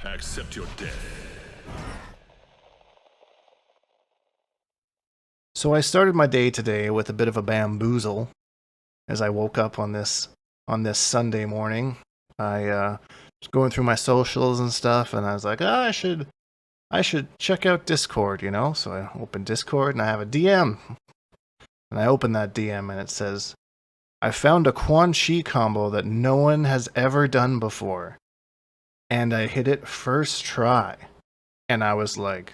Accept your death. So I started my day today with a bit of a bamboozle as I woke up on this Sunday morning. I was going through my socials and stuff, and I was like, I should check out Discord, you know? So I opened Discord, and I have a DM. And I open that DM, and it says, I found a Quan Chi combo that no one has ever done before. And I hit it first try. And I was like,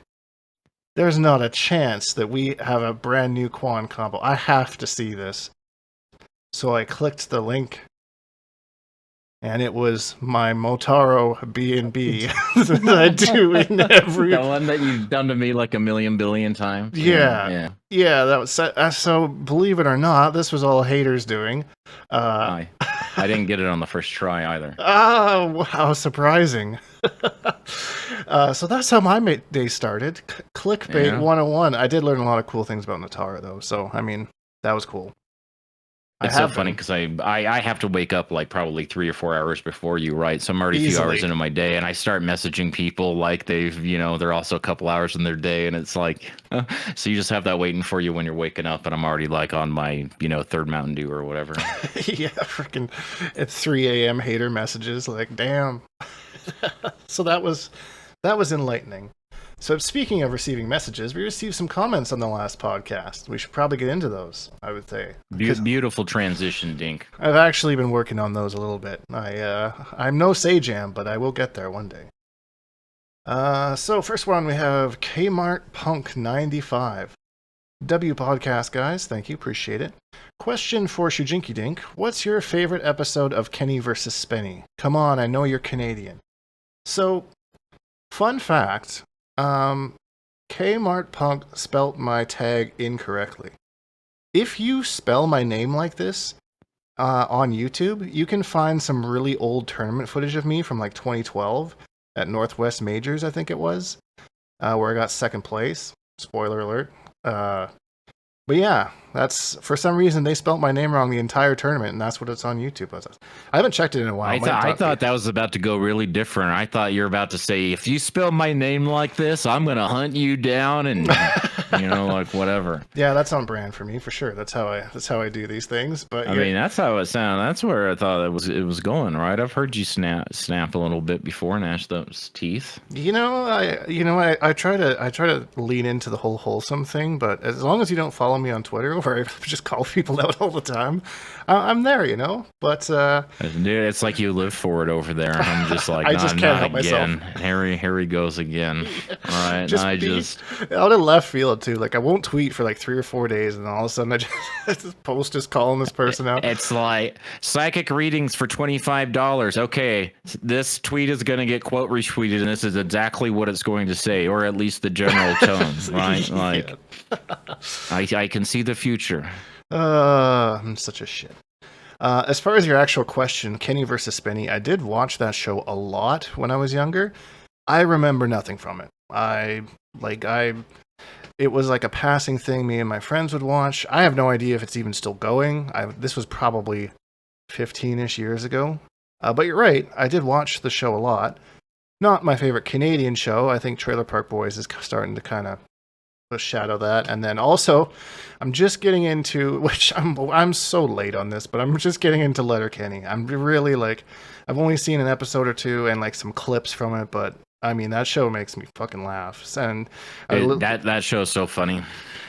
there's not a chance that we have a brand new Quan combo. I have to see this. So I clicked the link, and it was my Motaro B&B that I do in every... The one that you've done to me like a million billion times. Yeah, that was... So, believe it or not, this was all haters doing. I didn't get it on the first try either. Oh, how surprising. So that's how my day started. Clickbait 101. I did learn a lot of cool things about Motaro, though. So, I mean, that was cool. It's so funny because I have to wake up like probably 3 or 4 hours before you, right? So I'm already a few hours into my day, and I start messaging people like they're also a couple hours in their day, and it's like, so you just have that waiting for you when you're waking up, and I'm already like on my, third Mountain Dew or whatever. Yeah, freaking at 3 a.m. hater messages, like, damn. So that was enlightening. So speaking of receiving messages, we received some comments on the last podcast. We should probably get into those, I would say. Beautiful transition, Dink. I've actually been working on those a little bit. I'm no Sajam, but I will get there one day. So first one, we have Kmart Punk 95. W podcast, guys. Thank you. Appreciate it. Question for Shujinkydink. What's your favorite episode of Kenny vs. Spenny? Come on, I know you're Canadian. So, fun fact... Kmart Punk spelt my tag incorrectly. If you spell my name like this on YouTube, you can find some really old tournament footage of me from like 2012 at Northwest Majors, I think it was, where I got second place. Spoiler alert. But yeah, that's for some reason they spelt my name wrong the entire tournament, and that's what it's on YouTube. I haven't checked it in a while. I thought that was about to go really different. I thought you were about to say, if you spell my name like this, I'm gonna hunt you down and like whatever. Yeah, that's on brand for me for sure. That's how I do these things. But I mean, that's how it sounded. That's where I thought it was going. Right? I've heard you snap a little bit before, gnash those teeth. I try to lean into the whole wholesome thing, but as long as you don't follow me on Twitter where I just call people out all the time, I'm there, but dude, it's like you live for it over there. I'm just like, I just can't help again. myself. Here he goes again. All right, just out of left field too. Like I won't tweet for like 3 or 4 days, and all of a sudden I just post just calling this person out. It's like psychic readings for $25. Okay, this tweet is going to get quote retweeted, and this is exactly what it's going to say, or at least the general tone, right? Like, I can see the future. I'm such a shit. As far as your actual question, Kenny versus Spenny, I did watch that show a lot when I was younger. I remember nothing from it. It was like a passing thing me and my friends would watch. I have no idea if it's even still going. This was probably 15-ish years ago. But you're right, I did watch the show a lot. Not my favorite Canadian show. I think Trailer Park Boys is starting to kind of shadow that. And then also, I'm just getting into, which I'm so late on this, but I'm just getting into Letterkenny. I'm really I've only seen an episode or two and like some clips from it, but I mean, that show makes me fucking laugh. And that show is so funny.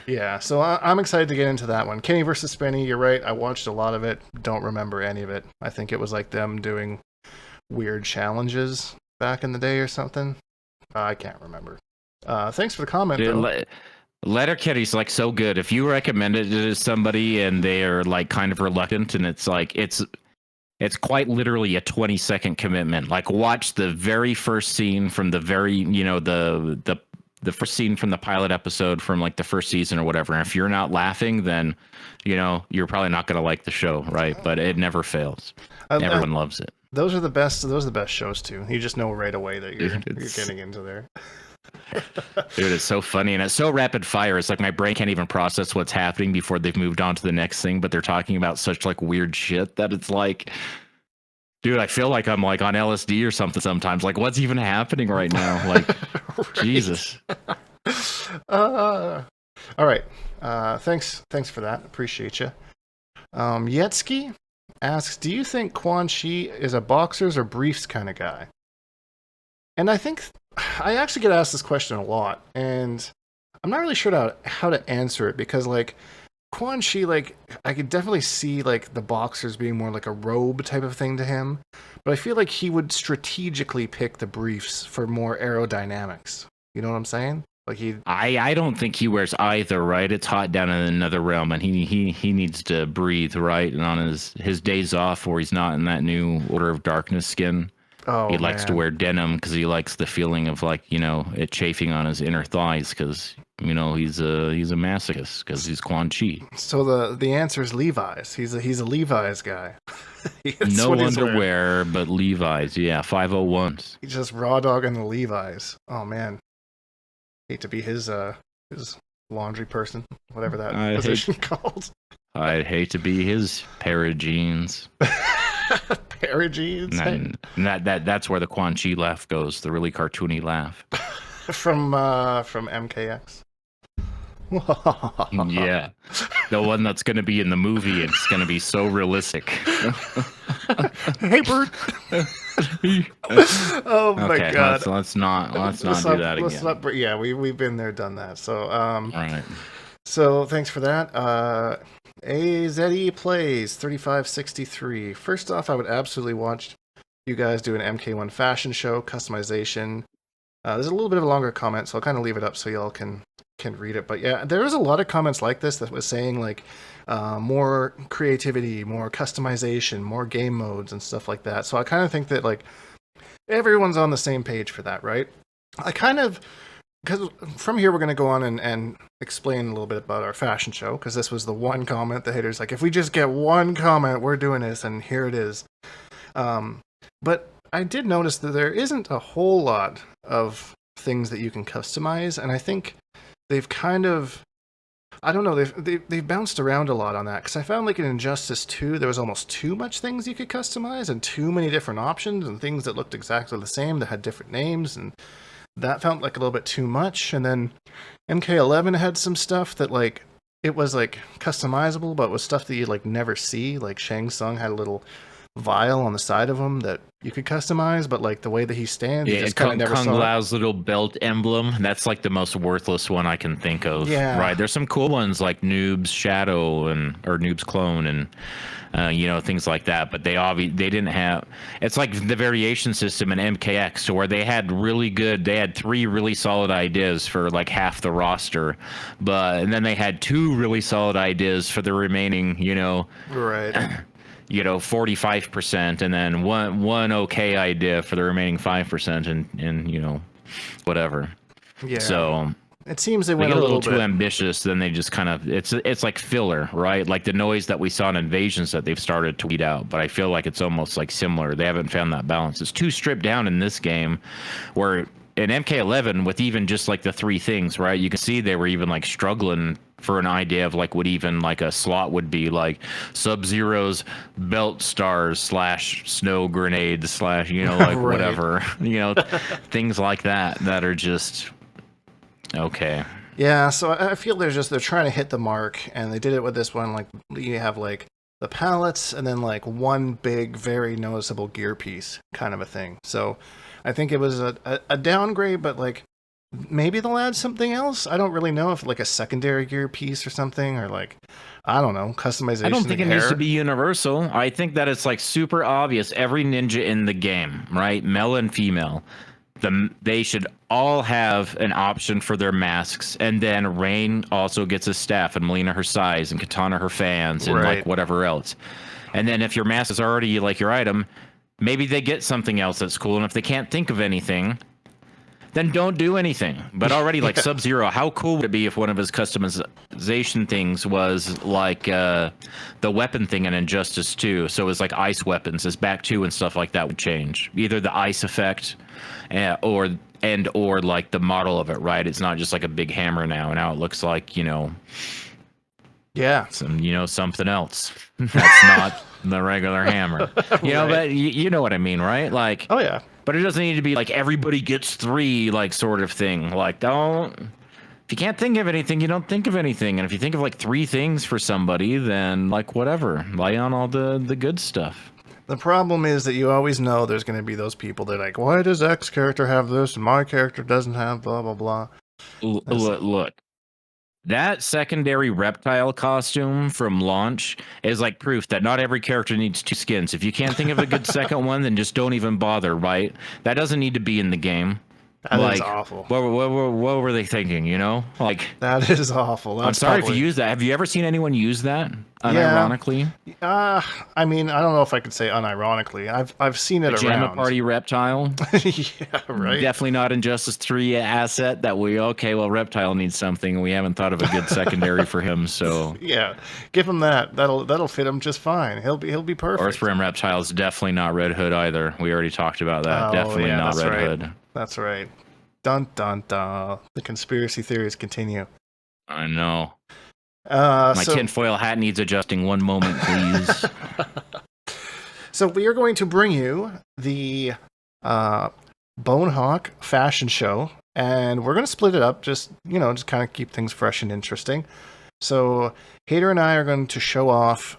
Yeah, so I'm excited to get into that one. Kenny versus Spenny, you're right. I watched a lot of it. Don't remember any of it. I think it was like them doing weird challenges back in the day or something. I can't remember. Thanks for the comment, though. Letterkenny's like so good. If you recommend it to somebody and they are like kind of reluctant, and it's like it's quite literally a 20-second commitment. Like watch the very first scene from the very the first scene from the pilot episode from like the first season or whatever. And if you're not laughing, then you're probably not going to like the show, right? But it never fails. Everyone loves it. Those are the best. Those are the best shows too. You just know right away that you're getting into there. Dude, it's so funny and it's so rapid fire. It's like my brain can't even process what's happening before they've moved on to the next thing, but they're talking about such like weird shit that it's like Dude, I feel like I'm like on LSD or something sometimes. Like, what's even happening right now? Like, Right. Jesus. All right. Thanks for that. Appreciate you. Yetsky asks, do you think Quan Chi is a boxers or briefs kind of guy? And I think I actually get asked this question a lot, and I'm not really sure how to answer it because, like, Quan Chi, like, I could definitely see, like, the boxers being more like a robe type of thing to him, but I feel like he would strategically pick the briefs for more aerodynamics. You know what I'm saying? Like, I don't think he wears either, right? It's hot down in another realm, and he needs to breathe, right? And on his days off, where he's not in that new Order of Darkness skin, he likes to wear denim because he likes the feeling of, like, you know, it chafing on his inner thighs because, you know, he's a masochist because he's Quan Chi. So the answer is Levi's. He's a Levi's guy. No underwear, but Levi's. Yeah, 501s. He's just raw dogging the Levi's. Oh man, hate to be his laundry person, whatever that position called. I'd hate to be his pair of jeans. Pair of jeans. And that's where the Quan Chi laugh goes. The really cartoony laugh. from MKX. Yeah, the one that's going to be in the movie. It's going to be so realistic. Hey, Bert. Oh my God. Let's not do that again. Yeah, we've been there, done that. So all right. So thanks for that. AZE Plays 3563. First off, I would absolutely watch you guys do an MK1 fashion show customization. There's a little bit of a longer comment, so I'll kind of leave it up so y'all can read it. But yeah, there was a lot of comments like this that was saying, like, more creativity, more customization, more game modes and stuff like that. So I kind of think that, like, everyone's on the same page for that, right? Because from here we're going to go on and explain a little bit about our fashion show, because this was the one comment the haters, like, if we just get one comment, we're doing this, and here it is. But I did notice that there isn't a whole lot of things that you can customize, and I think they've kind of, I don't know, they've bounced around a lot on that, because I found, like, in Injustice 2, there was almost too much things you could customize, and too many different options, and things that looked exactly the same, that had different names, and that felt like a little bit too much. And then MK11 had some stuff that, like, it was, like, customizable, but was stuff that you'd, like, never see. Like, Shang Tsung had a little vial on the side of him that you could customize, but, like, the way that he stands, you just kind of never saw. Kung Lao's little belt emblem, that's, like, the most worthless one I can think of. Yeah. Right, there's some cool ones like Noob's Shadow or Noob's Clone and you know, things like that, but they didn't have, it's like the variation system in MKX, so where they had 3 really solid ideas for, like, half the roster, and then they had 2 really solid ideas for the remaining, you know, right, you know, 45%, and then one okay idea for the remaining 5%, and you know, whatever. Yeah. So it seems they went a little too ambitious. Then they just kind of, it's like filler, right? Like the noise that we saw in Invasions that they've started to weed out. But I feel like it's almost like similar. They haven't found that balance. It's too stripped down in this game, where in MK11 with even just like the 3 things, right? You can see they were even, like, struggling for an idea of, like, what even, like, a slot would be, like Sub-Zero's belt stars / snow grenades / you know, like, right. whatever, you know, things like that are just okay. Yeah, so I feel they're trying to hit the mark, and they did it with this one. Like, you have, like, the palettes and then, like, one big, very noticeable gear piece kind of a thing. So I think it was a downgrade, but, like, maybe they'll add something else. I don't really know if, like, a secondary gear piece or something, or, like, I don't know, customization. I don't think it needs to be universal. I think that it's, like, super obvious. Every ninja in the game, right, male and female, they should all have an option for their masks, and then Rain also gets a staff, and Melina her size, and Katana her fans, and like whatever else. And then if your mask is already, like, your item, maybe they get something else that's cool. And if they can't think of anything, then don't do anything. But already, like, Sub-Zero, how cool would it be if one of his customization things was like the weapon thing in Injustice 2? So it was like ice weapons, his back 2 and stuff like that would change. Either the ice effect or like the model of it, right? It's not just like a big hammer now. Now it looks like, you know, yeah, something else. That's not the regular hammer. You know, Right. but you know what I mean, right? Like, Oh yeah. but it doesn't need to be like everybody gets 3, like sort of thing. Like, don't. If you can't think of anything, you don't think of anything. And if you think of like 3 things for somebody, then like whatever, lay on all the good stuff. The problem is that you always know there's going to be those people that are like, why does X character have this and my character doesn't have blah blah blah. Look, that secondary reptile costume from launch is like proof that not every character needs 2 skins. If you can't think of a good second one, then just don't even bother, right? That doesn't need to be in the game. That Like, is awful. what were they thinking, you know? Like, That is awful. That's I'm sorry probably... if you use that. Have you ever seen anyone use that? Yeah. Unironically? I mean, I don't know if I could say unironically. I've seen it Pajama around. Party reptile? Yeah, right. Definitely not Injustice 3 asset that well, reptile needs something. We haven't thought of a good secondary for him, so Yeah, give him that. That'll fit him just fine. He'll be perfect. Earthworm reptile is definitely not Red Hood either. We already talked about that. Oh, Definitely yeah, not that's Red right. Hood. That's right. Dun dun dun. The conspiracy theories continue. I know. My so, tinfoil hat needs adjusting. One moment, please. So we are going to bring you the Bonehawk fashion show, and we're going to split it up, just kind of keep things fresh and interesting. So Hatyr and I are going to show off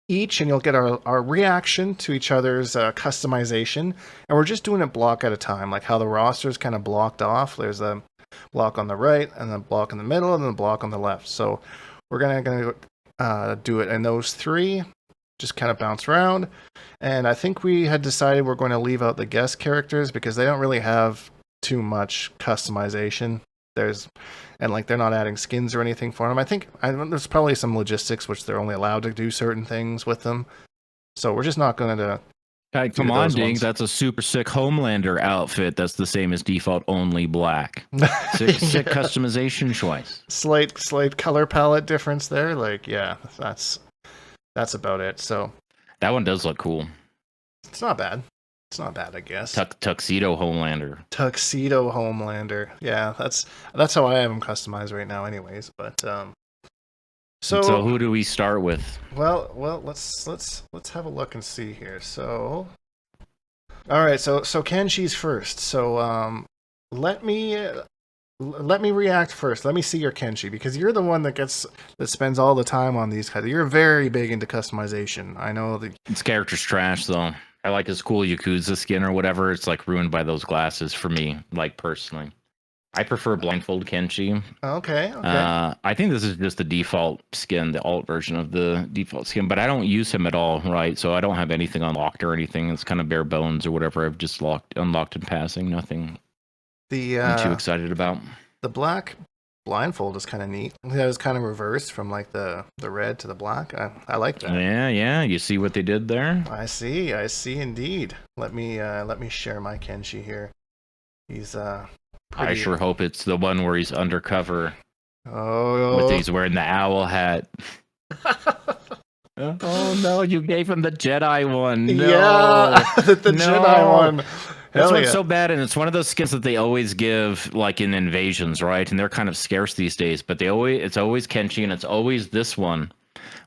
each, and you'll get our reaction to each other's customization, and we're just doing it block at a time, like how the roster's kind of blocked off. There's a block on the right, and then a block in the middle, and then a block on the left. So we're gonna do it in those 3, just kind of bounce around. And I think we had decided we're going to leave out the guest characters because they don't really have too much customization. They're not adding skins or anything for them. I think there's probably some logistics which they're only allowed to do certain things with them. So we're just not going to... Come on, Dink. That's a super sick Homelander outfit. That's the same as default, only black. Sick customization choice. Slight color palette difference there. Like, yeah, that's about it. So that one does look cool. It's not bad. It's not bad, I guess. Tuxedo Homelander. Tuxedo Homelander. Yeah, that's how I have him customized right now, anyways. But so who do we start with? Well, let's have a look and see here. So, all right. So Kenshi's first. So let me react first. Let me see your Kenshi, because you're the one that spends all the time on these. You're very big into customization. I know that this character's trash though. I like his cool Yakuza skin or whatever. It's like ruined by those glasses for me, like personally. I prefer blindfold Kenshi. Okay. I think this is just the default skin, the alt version of the default skin, but I don't use him at all, right? So I don't have anything unlocked or anything. It's kind of bare bones or whatever. I've just unlocked in passing. Nothing I'm too excited about. The black blindfold is kind of neat. That was kind of reversed from like the red to the black. I like that. Yeah. You see what they did there? I see indeed. Let me share my Kenshi here. He's pretty... I sure hope it's the one where he's undercover. Oh, he's wearing the owl hat. Oh no, you gave him the Jedi one. No. Yeah, the Jedi one. That's what's so bad, and it's one of those skins that they always give like in invasions, right? And they're kind of scarce these days, but it's always Kenshi, and it's always this one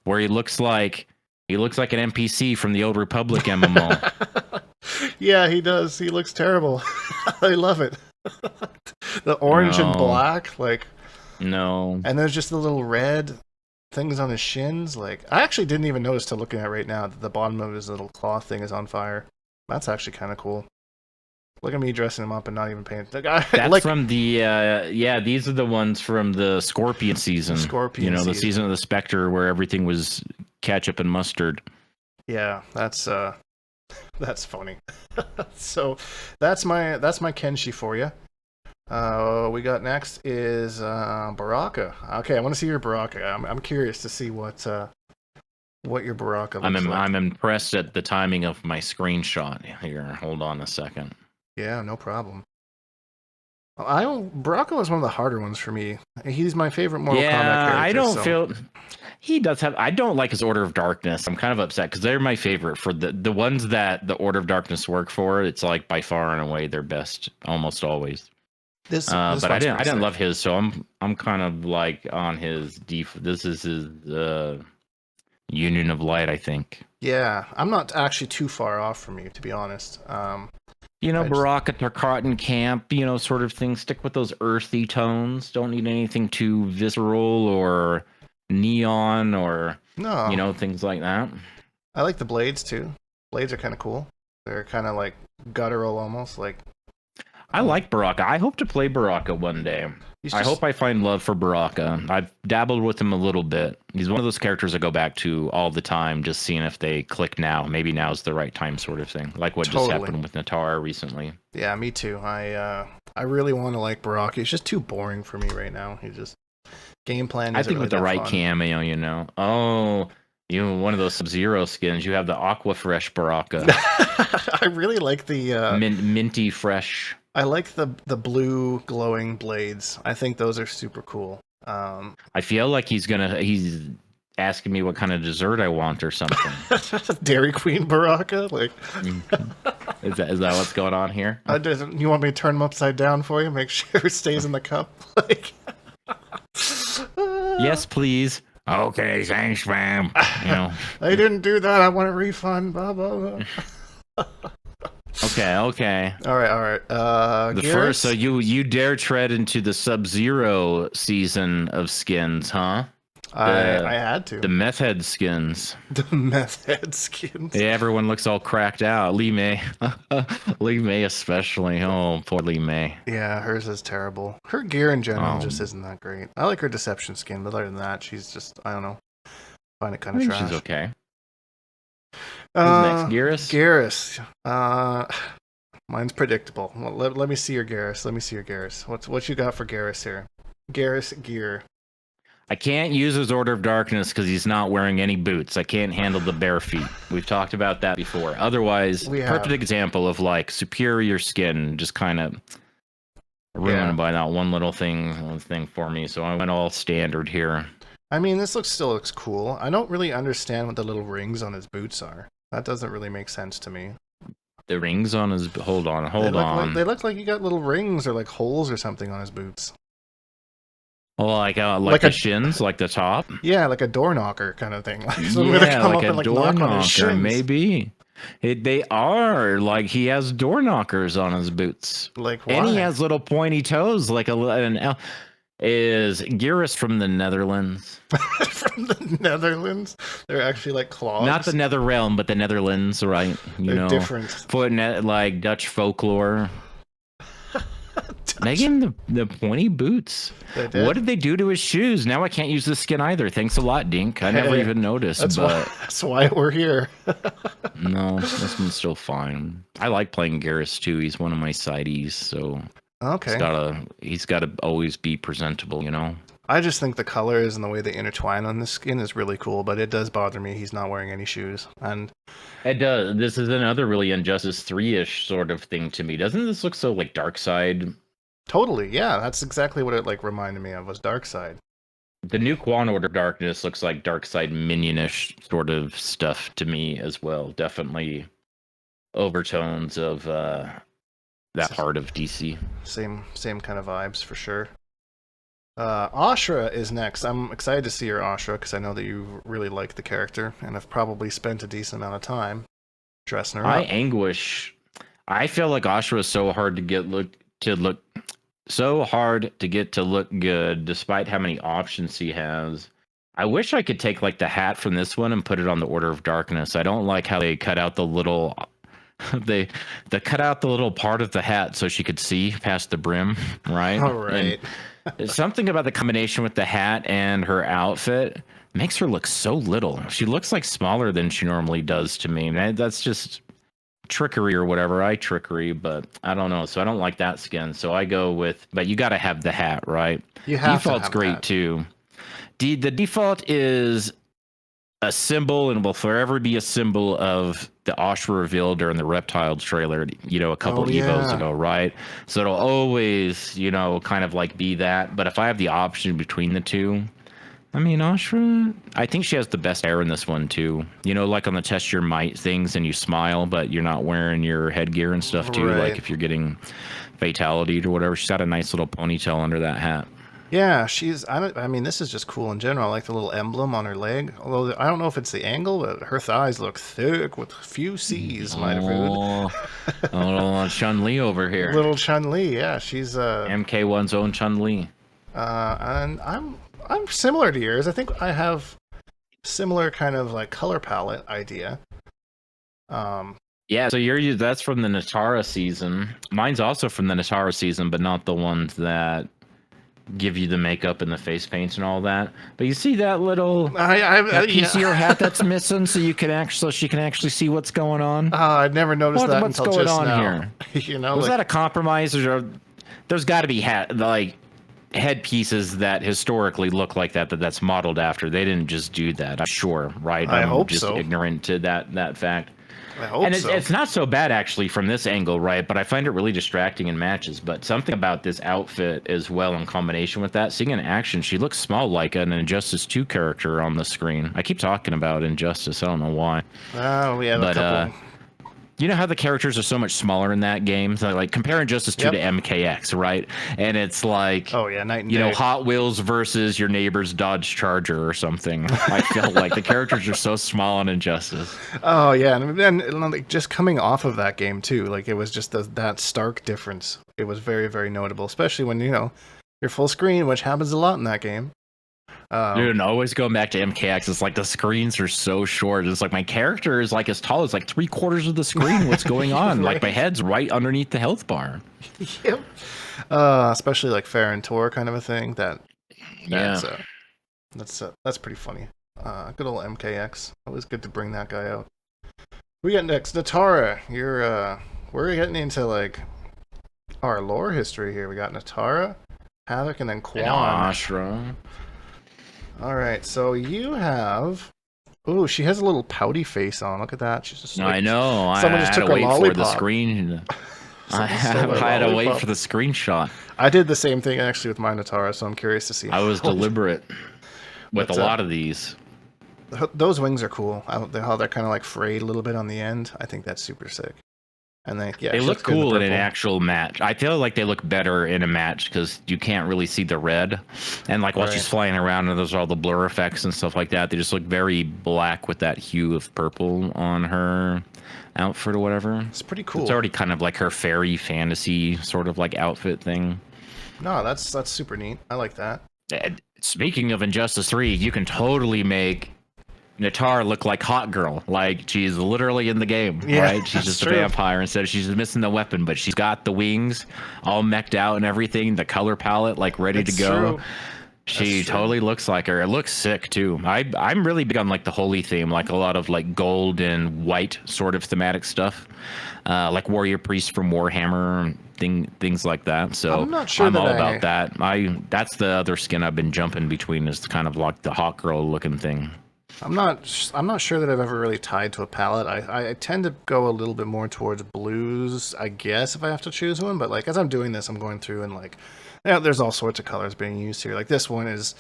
where he looks like an NPC from the Old Republic MMO. Yeah, he does. He looks terrible. I love it. The orange and black, like no. And there's just the little red things on his shins. Like, I actually didn't even notice till looking at it right now that the bottom of his little cloth thing is on fire. That's actually kind of cool. Look at me dressing him up and not even paying. That's from the these are the ones from the Scorpion season. The season of the Spectre where everything was ketchup and mustard. Yeah, that's funny. So that's my Kenshi for you. We got next is Baraka. Okay, I want to see your Baraka. I'm curious to see what your Baraka looks like. I'm impressed at the timing of my screenshot here. Hold on a second. Yeah, no problem. Baraka was one of the harder ones for me. He's my favorite Mortal Kombat character. I don't feel he does have. I don't like his Order of Darkness. I'm kind of upset because they're my favorite for the ones that the Order of Darkness work for. It's like by far and away their best, almost always. This but I didn't love his, so I'm kind of like on his this is his Union of Light, I think. Yeah, I'm not actually too far off from you, to be honest. Baraka Tarkatan Camp, sort of thing. Stick with those earthy tones. Don't need anything too visceral or neon or, No, things like that. I like the blades too. Blades are kind of cool. They're kind of like guttural almost. Like I like Baraka. I hope to play Baraka one day. I hope I find love for Baraka. I've dabbled with him a little bit. He's one of those characters I go back to all the time, just seeing if they click now. Maybe now's the right time, sort of thing. Like what just happened with Motaro recently. Yeah, me too. I really want to like Baraka. He's just too boring for me right now. He's just game plan. I think really with the right fun. cameo, Oh, one of those Sub-Zero skins. You have the Aqua Fresh Baraka. I really like the minty fresh. I like the blue glowing blades. I think those are super cool. I feel like he's asking me what kind of dessert I want or something. Dairy Queen Baraka, like is that what's going on here? You want me to turn them upside down for you? Make sure it stays in the cup. Like, yes, please. Okay, thanks, ma'am. I didn't do that. I want a refund. Blah blah blah. Okay. All right. First, so you dare tread into the Sub-Zero season of skins, huh? I had to. The meth head skins. The meth head skins. Yeah, everyone looks all cracked out. Lee May. Lee May especially. Oh, poor Lee May. Yeah, hers is terrible. Her gear in general just isn't that great. I like her deception skin, but other than that, she's just, I don't know. Find it kind of trash. She's okay. Who's next? Garrus. Mine's predictable. Well, let me see your Garrus. What you got for Garrus here? Garrus gear. I can't use his Order of Darkness because he's not wearing any boots. I can't handle the bare feet. We've talked about that before. Otherwise, perfect example of like superior skin, just kind of ruined by that one little thing for me. So I went all standard here. I mean, this still looks cool. I don't really understand what the little rings on his boots are. That doesn't really make sense to me. The rings on his... Hold on. They look like he got little rings or like holes or something on his boots. Oh, like the shins, like the top? Yeah, like a door knocker kind of thing. Like a door knocker, maybe. They are. Like, he has door knockers on his boots. Like, why? And he has little pointy toes, like an L. Is Garrus from the Netherlands? From the Netherlands? They're actually like claws. Not the Nether Realm, but the Netherlands, right? They're different. Like Dutch folklore. Megan, the pointy boots. What did they do to his shoes? Now I can't use this skin either. Thanks a lot, Dink. I never even noticed. That's why we're here. No, this one's still fine. I like playing Garrus too. He's one of my sideys, so he's gotta always be presentable, I just think the colors and the way they intertwine on this skin is really cool, but it does bother me he's not wearing any shoes. And it does. This is another really Injustice 3-ish sort of thing to me. Doesn't this look so like Darkseid? Totally, yeah. That's exactly what it like reminded me of, was Darkseid. The new Quan Order of Darkness looks like Darkseid minion-ish sort of stuff to me as well. Definitely overtones of that part of DC. Same kind of vibes for sure. Ashra is next. I'm excited to see your Ashra because I know that you really like the character and have probably spent a decent amount of time dressing her up. I feel like Ashra is so hard to get to look good, despite how many options he has. I wish I could take like the hat from this one and put it on the Order of Darkness. I don't like how they cut out the little. They cut out the little part of the hat so she could see past the brim, right? All right. Something about the combination with the hat and her outfit makes her look so little. She looks like smaller than she normally does to me. That's just trickery or whatever. Trickery, but I don't know. So I don't like that skin. So I go with, but you got to have the hat, right? Default's great too. The default is a symbol and will forever be a symbol of the Ashra revealed during the Reptile trailer, a couple Evos ago, right? So it'll always, kind of like be that. But if I have the option between the two, I mean, Ashra, I think she has the best hair in this one too. Like on the test your might things and you smile, but you're not wearing your headgear and stuff too. Right. Like if you're getting fatality'd or whatever, she's got a nice little ponytail under that hat. Yeah, she's. I mean, this is just cool in general. I like the little emblem on her leg. Although I don't know if it's the angle, but her thighs look thick with few C's. Might have food. Oh, a little Chun-Li over here. Little Chun-Li, yeah, she's MK1's own Chun-Li. and I'm similar to yours. I think I have similar kind of like color palette idea. Yeah, so that's from the Natara season. Mine's also from the Natara season, but not the ones that give you the makeup and the face paint and all that. But you see that little that piece of your hat that's missing, so she can actually see what's going on. I'd never noticed that what's until going just on now. here? Was that a compromise, or there's got to be headpieces that historically look like that's modeled after? They didn't just do that, I'm sure, right? I hope just so. Ignorant to that fact. I hope so. It's not so bad actually from this angle, right? But I find it really distracting in matches. But something about this outfit as well, in combination with that, seeing in action, she looks small like an Injustice 2 character on the screen. I keep talking about Injustice. I don't know why. Oh, we have a couple. You know how the characters are so much smaller in that game? So like compare Injustice 2 to MKX, right? And it's like, oh yeah, night and day. Hot Wheels versus your neighbor's Dodge Charger or something. I felt like the characters are so small in Injustice. Oh yeah, and like, just coming off of that game too, like it was just that stark difference. It was very, very notable, especially when you're full screen, which happens a lot in that game. Dude, always going back to MKX, it's like the screens are so short. It's like my character is like as tall as like 3/4 of the screen. What's going on? Right. Like my head's right underneath the health bar. Yep. Especially like Ferra and Tor kind of a thing. That's pretty funny. Good old MKX. Always good to bring that guy out. We got next Natara. We're getting into like our lore history here. We got Natara, Havoc, and then Quan. Ashra. All right, so you have. Ooh, she has a little pouty face on. Look at that. She's just. I know. Someone just took a lollipop. For the screen. I had to wait for the screenshot. I did the same thing actually with my Natara, so I'm curious to see. I was deliberate with a lot of these. Those wings are cool. How they're kind of like frayed a little bit on the end. I think that's super sick. And they look cool in an actual match. I feel like they look better in a match because you can't really see the red. And like while she's flying around and there's all the blur effects and stuff like that, they just look very black with that hue of purple on her outfit or whatever. It's pretty cool. It's already kind of like her fairy fantasy sort of like outfit thing. No, that's super neat. I like that. Speaking of Injustice 3, you can totally make Natara look like Hot Girl, like she's literally in the game, right? She's just a vampire instead of she's missing the weapon, but she's got the wings all mech'd out and everything, the color palette like ready to go. She totally looks like her. It looks sick too. I'm really big on like the holy theme, like a lot of like gold and white sort of thematic stuff, like Warrior Priest from Warhammer, things like that. So I'm not sure I'm all about that. That's the other skin I've been jumping between, is kind of like the Hot Girl looking thing. I'm not sure that I've ever really tied to a palette. I tend to go a little bit more towards blues, I guess, if I have to choose one. But like as I'm doing this, I'm going through and like, there's all sorts of colors being used here. Like this one is,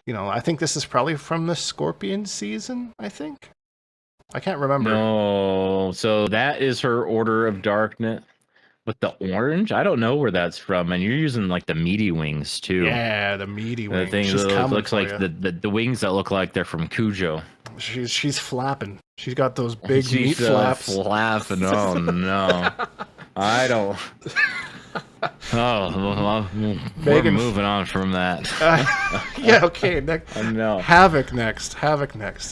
I think this is probably from the Scorpion season. I think I can't remember. No, so that is her Order of Darkness. With the orange, I don't know where that's from, and you're using like the meaty wings too. Yeah, the meaty wings. The thing that looks like the wings that look like they're from Cujo. She's flapping. She's got those big meat flaps. Flapping. Oh no, I don't. Oh, we're moving on from that. Yeah, okay. Next. No. Havoc next.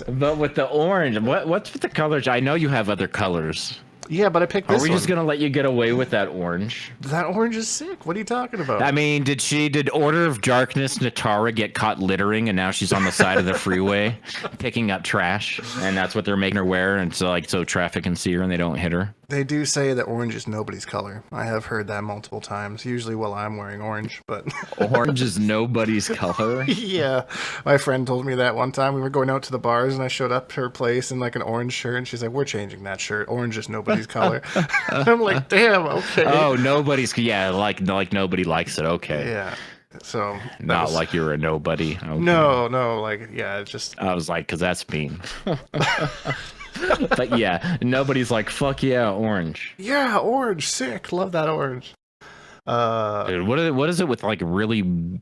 But with the orange, what's with the colors? I know you have other colors. Yeah, but I picked this one. Are we just going to let you get away with that orange? That orange is sick. What are you talking about? I mean, did Order of Darkness Natara get caught littering and now she's on the side of the freeway picking up trash, and that's what they're making her wear, and so traffic can see her and they don't hit her? They do say that orange is nobody's color. I have heard that multiple times, usually while I'm wearing orange, but... Orange is nobody's color? Yeah. My friend told me that one time. We were going out to the bars, and I showed up to her place in like an orange shirt, and she's like, we're changing that shirt. Orange is nobody's color. I'm like, damn, okay. Oh, nobody's... Yeah, like nobody likes it. Okay. Yeah. So... Not like you're a nobody. Okay. No, like, yeah, it's just... I was like, because that's mean. But yeah, nobody's like, fuck yeah, orange. Yeah, orange, sick. Love that orange. Dude, what is it with like really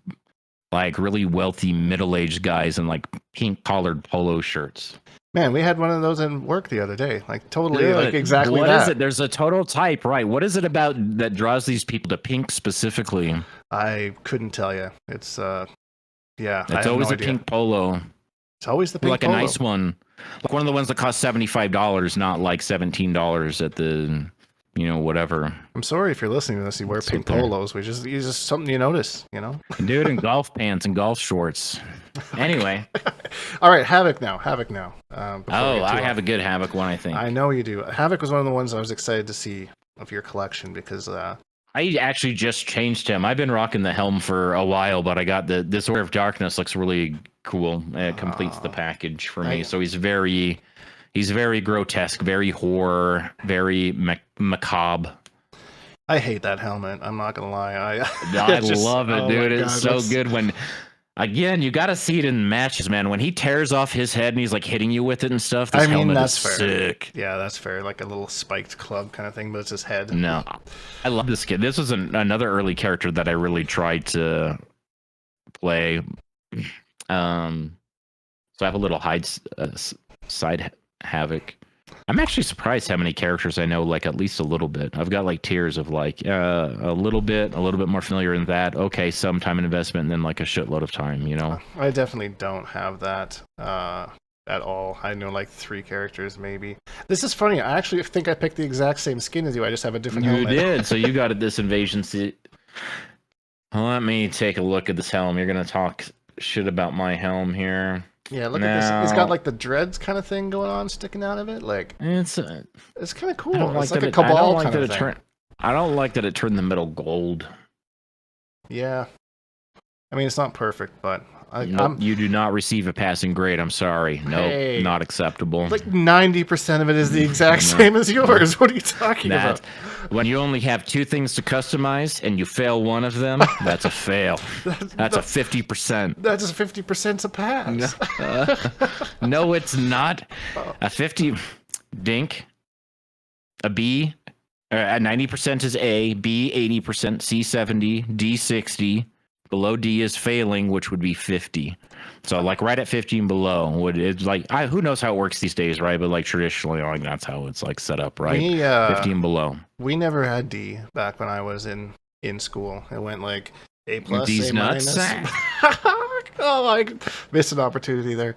like really wealthy middle-aged guys in like pink collared polo shirts. Man, we had one of those in work the other day. Like totally, Dude, like exactly what that. is it? There's a total type, right? What is it about that draws these people to pink specifically? I couldn't tell you. It's yeah. It's always no a idea. pink polo. It's always the pink like polo. a nice one, like one of the ones that cost $75, not like $17 at the, whatever. I'm sorry if you're listening to this. You wear pink polos. It's just something you notice, Dude, in golf pants and golf shorts. Anyway. All right, Havoc now. I have a good Havoc one, I think. I know you do. Havoc was one of the ones I was excited to see of your collection because I actually just changed him. I've been rocking the helm for a while, but I got this Order of Darkness looks really cool. It completes the package for me. So he's very grotesque, very horror, very macabre. I hate that helmet. I'm not gonna lie. I love it, dude. It's so good when. Again, you got to see it in matches, man. When he tears off his head and he's like hitting you with it and stuff, this helmet is fair. Sick. Yeah, that's fair. Like a little spiked club kind of thing, but it's his head. No, I love this kid. This was another early character that I really tried to play. So I have a little side Havoc. I'm actually surprised how many characters I know, like at least a little bit. I've got like tiers of like a little bit more familiar in that. Okay, some time and investment, and then like a shitload of time, I definitely don't have that at all. I know like 3 characters maybe. This is funny. I actually think I picked the exact same skin as you. I just have a different helmet. You did. So you got this invasion suit. Let me take a look at this helm. You're gonna talk shit about my helm here. Yeah, look at this. It's got like the dreads kind of thing going on, sticking out of it. Like it's kind of cool. It's like a cabal kind of thing. I don't like that it turned the middle gold. Yeah, I mean it's not perfect, but you do not receive a passing grade. I'm sorry. No, not acceptable. Like 90% of it is the exact same as yours. What are you talking about? When you only have 2 things to customize and you fail one of them, that's a fail. That's a 50%. That's a 50% a pass. No, it's not. A 50 dink. A B. 90% is A. B 80%. C 70. D 60. Below D is failing, which would be 50. So like right at 50 and below, it's like who knows how it works these days, right? But like traditionally, like that's how it's like set up, right? 50 and below. We never had D back when I was in school. It went like A plus, D's A nuts. minus. Oh, I missed an opportunity there.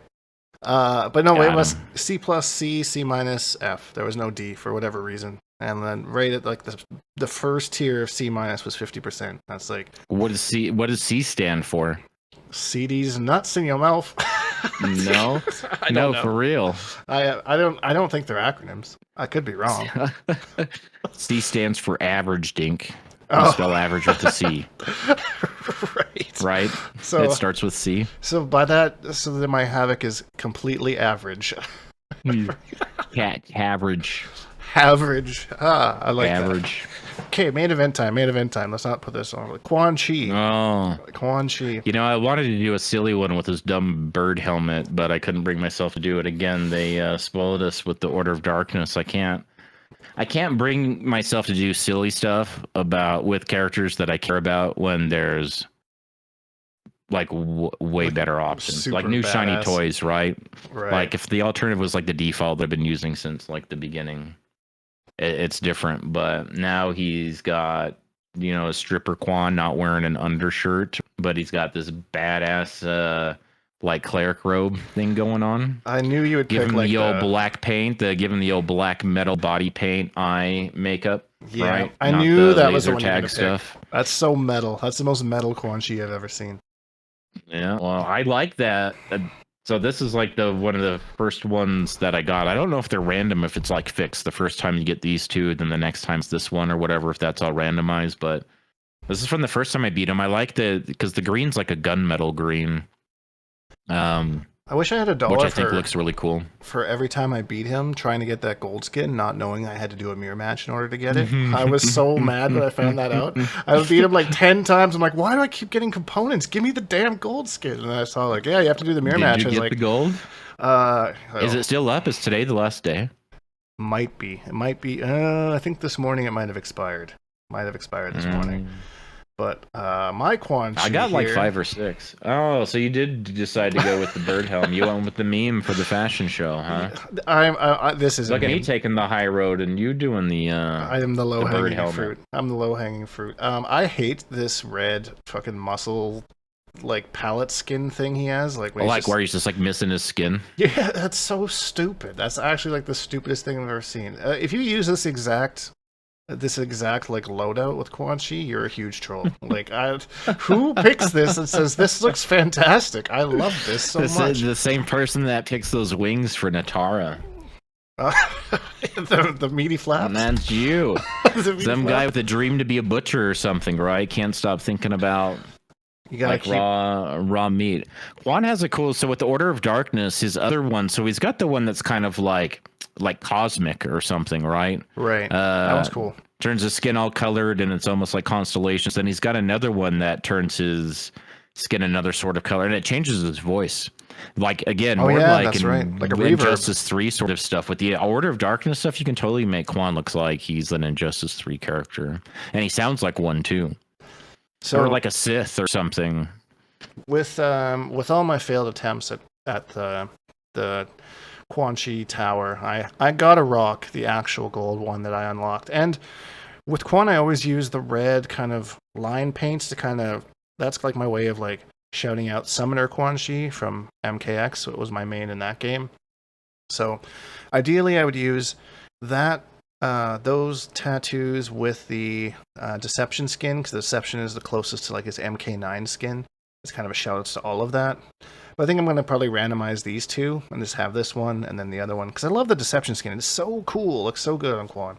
But no, it was C plus, C minus, F. There was no D for whatever reason. And then right at like the first tier of C minus was 50%. That's like what does C stand for? CD's nuts in your mouth. No, no, for real. I don't think they're acronyms. I could be wrong. C stands for average, dink. You spell average with a C. Right. So it starts with C. So by that, then my Havoc is completely average. Average. Average. I like average. That. Okay, main event time. Let's not put this on. Quan Chi. Quan Chi. I wanted to do a silly one with this dumb bird helmet, but I couldn't bring myself to do it again. They spoiled us with the Order of Darkness. I can't bring myself to do silly stuff with characters that I care about when there's like way better options, like new badass shiny toys, right? Like if the alternative was like the default that I've been using since like the beginning. It's different, but now he's got, a stripper Quan not wearing an undershirt, but he's got this badass, like cleric robe thing going on. I knew you would give pick him the old black paint, give him the old black metal body paint, eye makeup. Yeah, right? I knew that was the one tag stuff. That's so metal. That's the most metal Quan Chi I've ever seen. Yeah, well, I like that. So this is like one of the first ones that I got. I don't know if they're random, if it's like fixed. The first time you get these 2, then the next time's this one or whatever, if that's all randomized. But this is from the first time I beat him. I like because the green's like a gunmetal green. I wish I had $1 which I think looks really cool. For every time I beat him, trying to get that gold skin, not knowing I had to do a mirror match in order to get it. I was so mad when I found that out. I beat him like 10 times. I'm like, why do I keep getting components? Give me the damn gold skin. And I saw like, yeah, you have to do the mirror match. Did you get like, the gold? Is it still up? Is today the last day? Might be. It might be. I think this morning it might have expired. Might have expired this morning. But my Quan Chi I got like here, 5 or 6. Oh, so you did decide to go with the bird helm. You went with the meme for the fashion show, huh? this isn't Look at me. me taking the high road and you doing I am the low bird hanging helmet. fruit. I'm the low hanging fruit. I hate this red fucking muscle like palette skin thing he has. Like, when Like where he's just like missing his skin. yeah, that's so stupid. That's actually like the stupidest thing I've ever seen. If you use this exact like loadout with Quan Chi, you're a huge troll. Like, who picks this and says this looks fantastic? I love this so much. The same person that picks those wings for Natara. The meaty flaps. And that's you. Some guy with a dream to be a butcher or something, right? Can't stop thinking about like raw meat. Quan has a cool. So with the Order of Darkness, his other one. So he's got the one that's kind of like cosmic or something, right? Right. That one's cool. Turns his skin all colored, and it's almost like constellations. Then he's got another one that turns his skin another sort of color, and it changes his voice. Like again, more like that's right. Like a Injustice 3 sort of stuff. With the Order of Darkness stuff, you can totally make Quan look like he's an Injustice 3 character, and he sounds like one too. So, or like a Sith or something. With all my failed attempts at the Quan Chi Tower, I gotta rock the actual gold one that I unlocked. And with Quan, I always use the red kind of line paints to kind of, that's like my way of like shouting out Summoner Quan Chi from MKX. So it was my main in that game. So ideally, I would use that. Those tattoos with the Deception skin, because Deception is the closest to like his MK9 skin. It's kind of a shout out to all of that. But I think I'm going to probably randomize these two and just have this one and then the other one, because I love the Deception skin. It's so cool. It looks so good on Quan.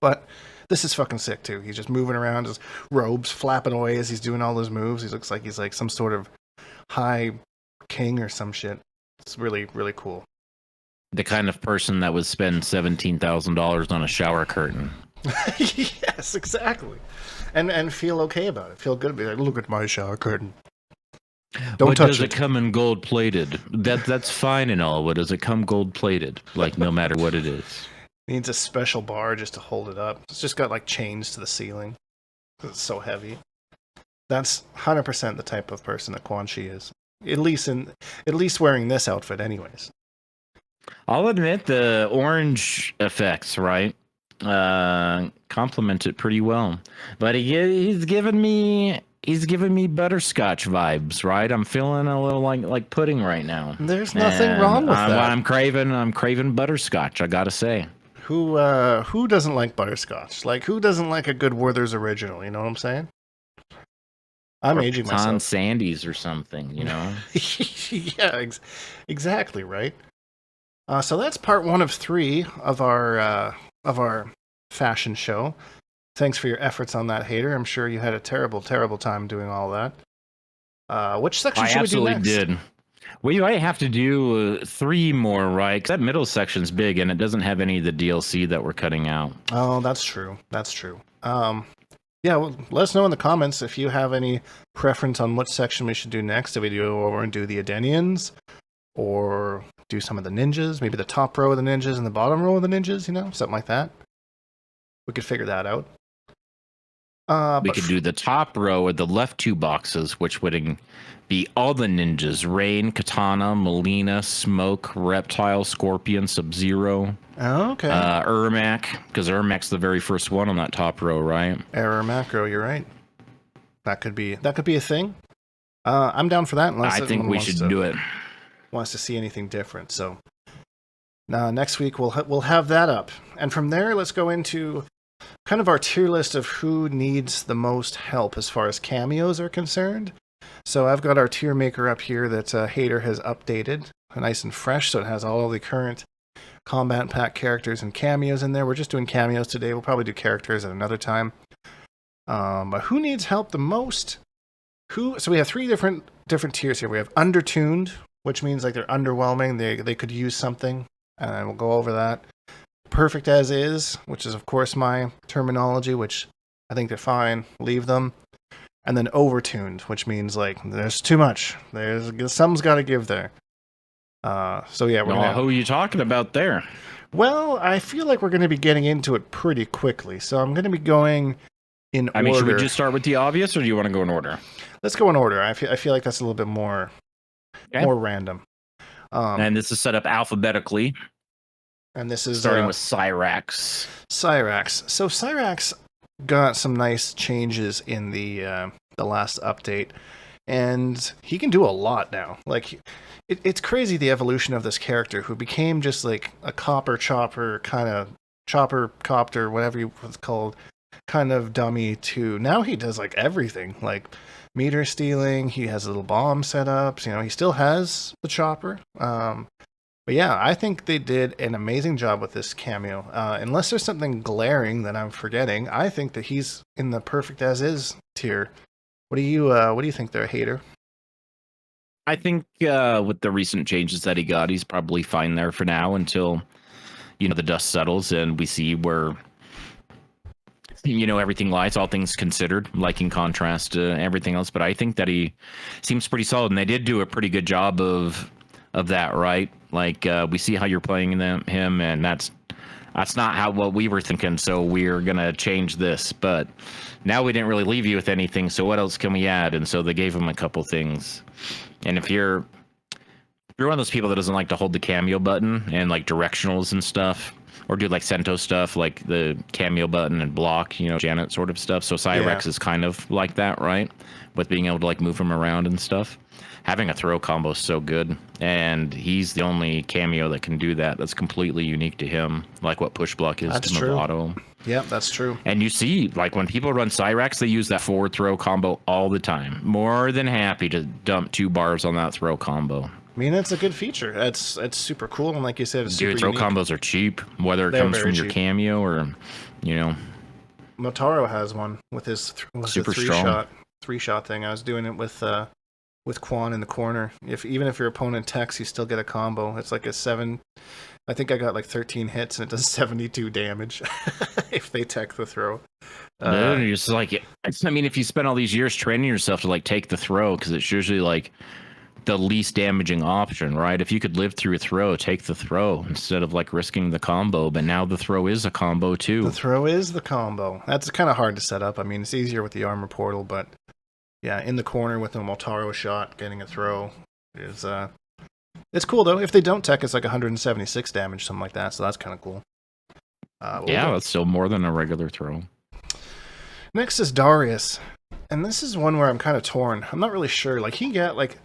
But this is fucking sick too. He's just moving around, his robes flapping away as he's doing all his moves. He looks like he's like some sort of high king or some shit. It's really, really cool. The kind of person that would spend $17,000 on a shower curtain. Yes, exactly. And feel okay about it. Feel good. Be like, look at my shower curtain. Don't touch it. Does it come in gold plated? That's fine and all, but does it come gold plated? Like no matter what it is. Needs a special bar just to hold it up. It's just got like chains to the ceiling. It's so heavy. That's 100% the type of person that Quan Chi is. At least wearing this outfit, anyways. I'll admit the orange effects, right? Complement it pretty well. But he's giving me butterscotch vibes, right? I'm feeling a little like pudding right now. There's nothing wrong with that. I'm craving butterscotch, I gotta say. Who doesn't like butterscotch? Like, who doesn't like a good Werther's original? You know what I'm saying? I'm aging myself. On Sandy's or something, you know? Yeah, exactly, right? So that's part 1 of 3 of our fashion show. Thanks for your efforts on that, Hatyr. I'm sure you had a terrible, terrible time doing all that. Which section should we do next? I absolutely did. We might have to do 3 more, right? Because that middle section's big, and it doesn't have any of the DLC that we're cutting out. Oh, that's true. That's true. Yeah, well, let us know in the comments if you have any preference on what section we should do next. If we go over and do the Edenians, or do some of the ninjas, maybe the top row of the ninjas and the bottom row of the ninjas, you know, something like that. We could figure that out. We could do the top row of the left 2 boxes, which would be all the ninjas: Rain, Katana, Melina, Smoke, Reptile, Scorpion, Sub-Zero. Oh, okay. Ermac, because Ermac's the very first one on that top row, right? Error macro, you're right. That could be a thing. I'm down for that. Unless I think we should do it. Wants to see anything different. So next week we'll have that up, and from there let's go into kind of our tier list of who needs the most help as far as cameos are concerned. So I've got our tier maker up here that Hatyr has updated, nice and fresh, so it has all the current combat pack characters and cameos in there. We're just doing cameos today. We'll probably do characters at another time. But who needs help the most? So we have 3 different tiers here. We have undertuned, which means like they're underwhelming. They could use something, and we'll go over that. Perfect as is, which is of course my terminology, which I think they're fine. Leave them. And then overtuned, which means like there's too much. There's something's got to give there. So yeah, who are you talking about there? Well, I feel like we're going to be getting into it pretty quickly. So I'm going to be going in I mean, should we order. just start with the obvious, or do you want to go in order? Let's go in order. I feel like that's a little bit more random. And this is set up alphabetically. And this is starting with Cyrax. Cyrax. So Cyrax got some nice changes in the last update, and he can do a lot now. Like, it's crazy the evolution of this character, who became just like a copper chopper kind of chopper copter, whatever you was called, kind of dummy, to now he does like everything, like meter stealing. He has little bomb setups. You know, he still has the chopper. But yeah, I think they did an amazing job with this cameo. Unless there's something glaring that I'm forgetting, I think that he's in the perfect as is tier. What do you think there, Hatyr? I think with the recent changes that he got, he's probably fine there for now until, you know, the dust settles and we see where, you know, everything lies, all things considered, like in contrast to everything else. But I think that he seems pretty solid, and they did do a pretty good job of that, right? Like, we see how you're playing him, and that's not what we were thinking, so we're gonna change this. But now we didn't really leave you with anything, so what else can we add? And so they gave him a couple things. And if you're one of those people that doesn't like to hold the cameo button and like directionals and stuff, or do like Sento stuff, like the cameo button and block, you know, Janet sort of stuff. So Cyrax is kind of like that, right? With being able to like move him around and stuff. Having a throw combo is so good, and he's the only cameo that can do that. That's completely unique to him, like what push block is to Mavado. Yeah, that's true. And you see, like when people run Cyrax, they use that forward throw combo all the time. More than happy to dump 2 bars on that throw combo. I mean, it's a good feature. It's super cool, and like you said, it's Dude, super throw combos are cheap, whether it comes from your cameo or, you know. Motaro has one with his super strong 3-shot thing. I was doing it with Quan in the corner. Even if your opponent techs, you still get a combo. It's like a 7. I think I got like 13 hits, and it does 72 damage if they tech the throw. Dude, it's like, I mean, if you spend all these years training yourself to like take the throw, because it's usually like the least damaging option, right? If you could live through a throw, take the throw instead of like risking the combo. But now the throw is a combo too. The throw is the combo. That's kind of hard to set up. I mean, it's easier with the armor portal, but yeah, in the corner with a Motaro shot, getting a throw is it's cool though. If they don't tech, it's like 176 damage, something like that. So that's kind of cool. Yeah, that's still more than a regular throw. Next is Darrius, and this is one where I'm kind of torn. I'm not really sure. Like, he got like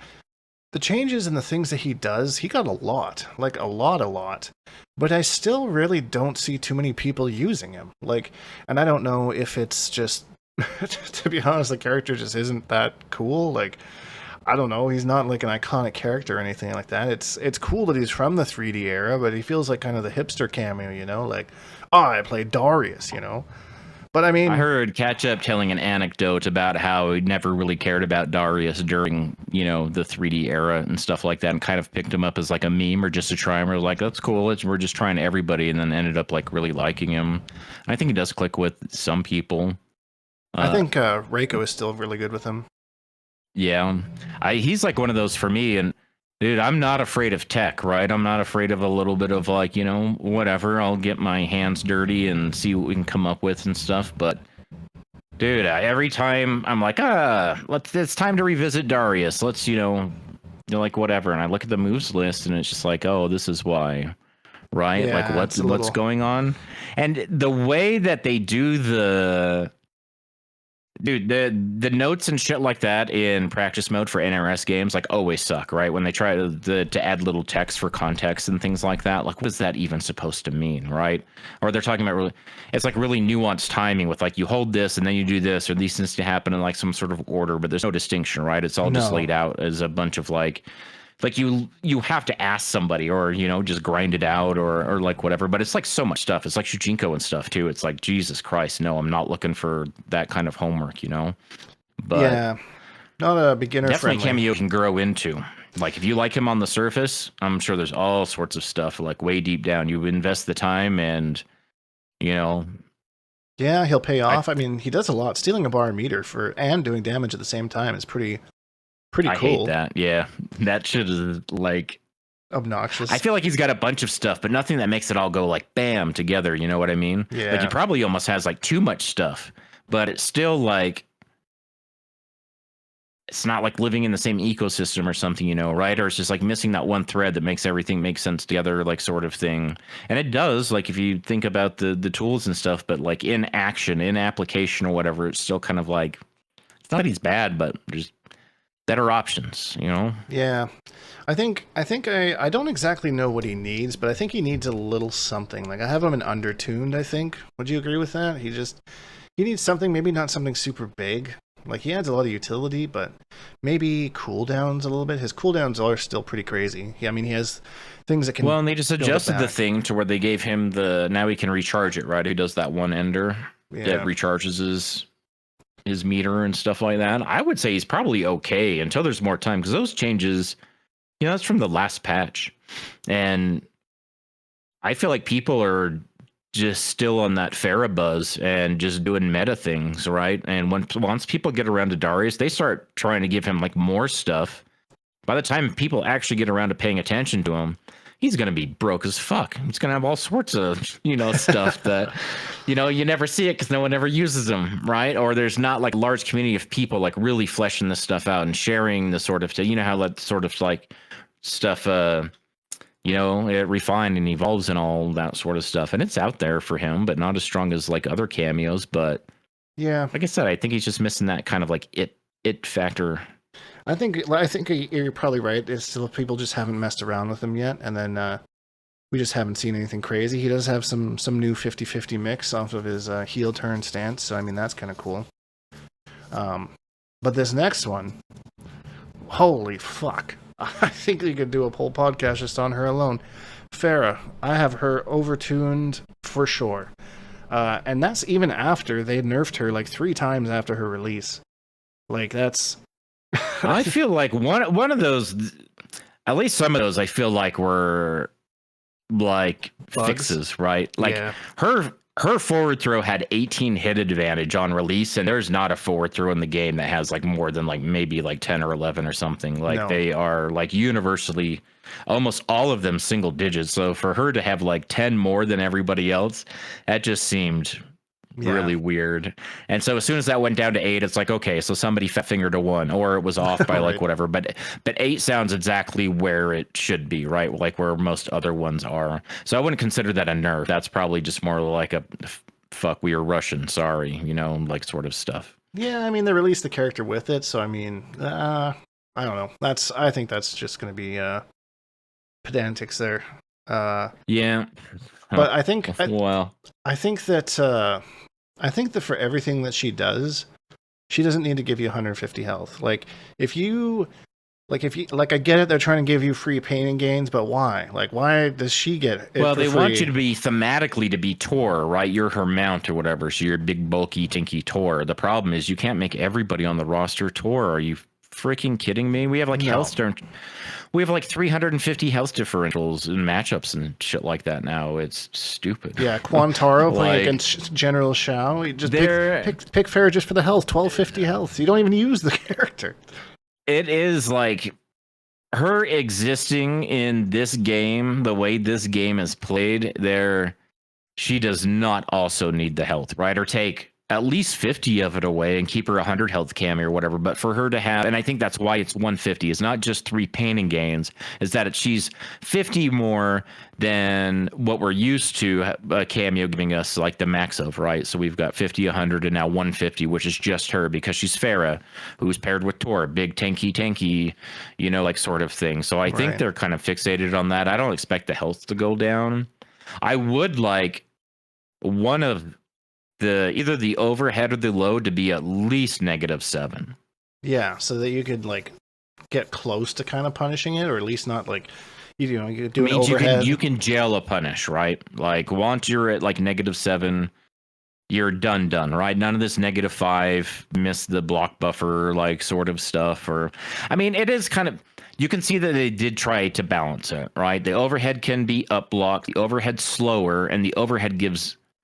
the changes and the things that he does. He got a lot, like a lot. But I still really don't see too many people using him. Like, and I don't know if it's just to be honest, the character just isn't that cool. Like, I don't know, he's not like an iconic character or anything like that. It's cool that he's from the 3D era, but he feels like kind of the hipster cameo, you know, like, oh, I played Darrius, you know. But I mean, I heard Ketchup telling an anecdote about how he never really cared about Darrius during, you know, the 3D era and stuff like that, and kind of picked him up as like a meme or just a try. And we're like, that's cool. We're just trying everybody, and then ended up like really liking him. And I think he does click with some people. I think Reiko is still really good with him. Yeah, he's like one of those for me. And dude, I'm not afraid of tech, right? I'm not afraid of a little bit of like, you know, whatever. I'll get my hands dirty and see what we can come up with and stuff. But dude, every time I'm like, it's time to revisit Darrius. Let's, you know, like whatever. And I look at the moves list, and it's just like, oh, this is why. Right? Yeah, like what's going on? And the way that they do the notes and shit like that in practice mode for NRS games like always suck, right? When they try to add little text for context and things like that, like what is that even supposed to mean, right? Or they're talking about it's like really nuanced timing with like you hold this and then you do this, or these things to happen in like some sort of order, but there's no distinction, right? It's all just laid out as a bunch of like you have to ask somebody, or you know, just grind it out, or like whatever. But it's like so much stuff. It's like Shujinko and stuff too. It's like, Jesus Christ, no, I'm not looking for that kind of homework, you know. But yeah, not a beginner definitely friendly. Kameo can grow into. Like if you like him on the surface, I'm sure there's all sorts of stuff like way deep down. You invest the time, and you know. Yeah, he'll pay off. I mean, he does a lot. Stealing a bar meter and doing damage at the same time is pretty cool. I hate that. Yeah, that shit is like obnoxious. I feel like he's got a bunch of stuff, but nothing that makes it all go like bam together. You know what I mean? Yeah. Like he probably almost has like too much stuff, but it's still like it's not like living in the same ecosystem or something, you know, right? Or it's just like missing that one thread that makes everything make sense together, like sort of thing. And it does, like if you think about the tools and stuff, but like in action, in application or whatever, it's still kind of like it's not that he's bad, but there's better options, you know? Yeah. I don't exactly know what he needs, but I think he needs a little something. Like I have him in undertuned, I think. Would you agree with that? He needs something, maybe not something super big. Like he adds a lot of utility, but maybe cooldowns a little bit. His cooldowns are still pretty crazy. I mean, he has things that can. Well, and they just adjusted the thing to where they gave him now he can recharge it, right? He does that one ender that recharges his meter and stuff like that. I would say he's probably okay until there's more time, because those changes, you know, that's from the last patch, and I feel like people are just still on that Ferra buzz and just doing meta things, right? And once people get around to Darrius, they start trying to give him like more stuff. By the time people actually get around to paying attention to him, he's going to be broke as fuck. He's going to have all sorts of, you know, stuff that, you know, you never see it because no one ever uses them, right? Or there's not like a large community of people like really fleshing this stuff out and sharing the sort of, you know, how that sort of like stuff, you know, it refined and evolves and all that sort of stuff. And it's out there for him, but not as strong as like other cameos. But yeah, like I said, I think he's just missing that kind of like it factor. I think you're probably right. It's still people just haven't messed around with him yet, and then we just haven't seen anything crazy. He does have some new 50-50 mix off of his heel turn stance, so I mean that's kind of cool. But this next one, holy fuck! I think we could do a whole podcast just on her alone. Ferra, I have her overtuned for sure, and that's even after they nerfed her like 3 times after her release. Like that's. I feel like one of those, at least some of those, I feel like were like Bugs? Fixes, right? Like her forward throw had 18 hit advantage on release, and there's not a forward throw in the game that has like more than like maybe like 10 or 11 or something. Like they are like universally, almost all of them single digits. So for her to have like 10 more than everybody else, that just seemed really weird. And so as soon as that went down to 8, it's like, okay, so somebody fat fingered a 1, or it was off by like whatever. But 8 sounds exactly where it should be, right? Like where most other ones are. So I wouldn't consider that a nerf. That's probably just more like a fuck, we were Russian, sorry, you know, like sort of stuff. Yeah, I mean they released the character with it, so I mean, I don't know. I think that's just going to be pedantics there. Yeah. But I think well, I think that for everything that she does, she doesn't need to give you 150 health. Like if you I get it, they're trying to give you free painting gains, but why? Like why does she get it? Well, they free? want you to be thematically to be Tor, right? You're her mount or whatever, so you're a big bulky tinky Tor. The problem is you can't make everybody on the roster Tor. Are you freaking kidding me? We have like health turn. We have like 350 health differentials in matchups and shit like that now. It's stupid. Yeah, Quantaro playing against General Shao. You just pick Ferra just for the health, 1250 health. You don't even use the character. It is like her existing in this game, the way this game is played, she does not also need the health, right? Or take at least 50 of it away and keep her 100 health cami or whatever. But for her to have, and I think that's why it's 150, it's not just 3 painting gains, is that she's 50 more than what we're used to a Cameo giving us like the max of, right? So we've got 50, 100, and now 150, which is just her because she's Ferra, who's paired with Tor, big tanky, you know, like sort of thing. So I think they're kind of fixated on that. I don't expect the health to go down. I would like one of either the overhead or the load to be at least -7. Yeah, so that you could like get close to kind of punishing it, or at least not like you know you do an overhead. You can jail a punish, right? Like once you're at like -7, you're done, right? None of this -5, miss the block buffer, like sort of stuff. Or I mean, it is kind of, you can see that they did try to balance it, right? The overhead can be up block, the overhead slower, and the overhead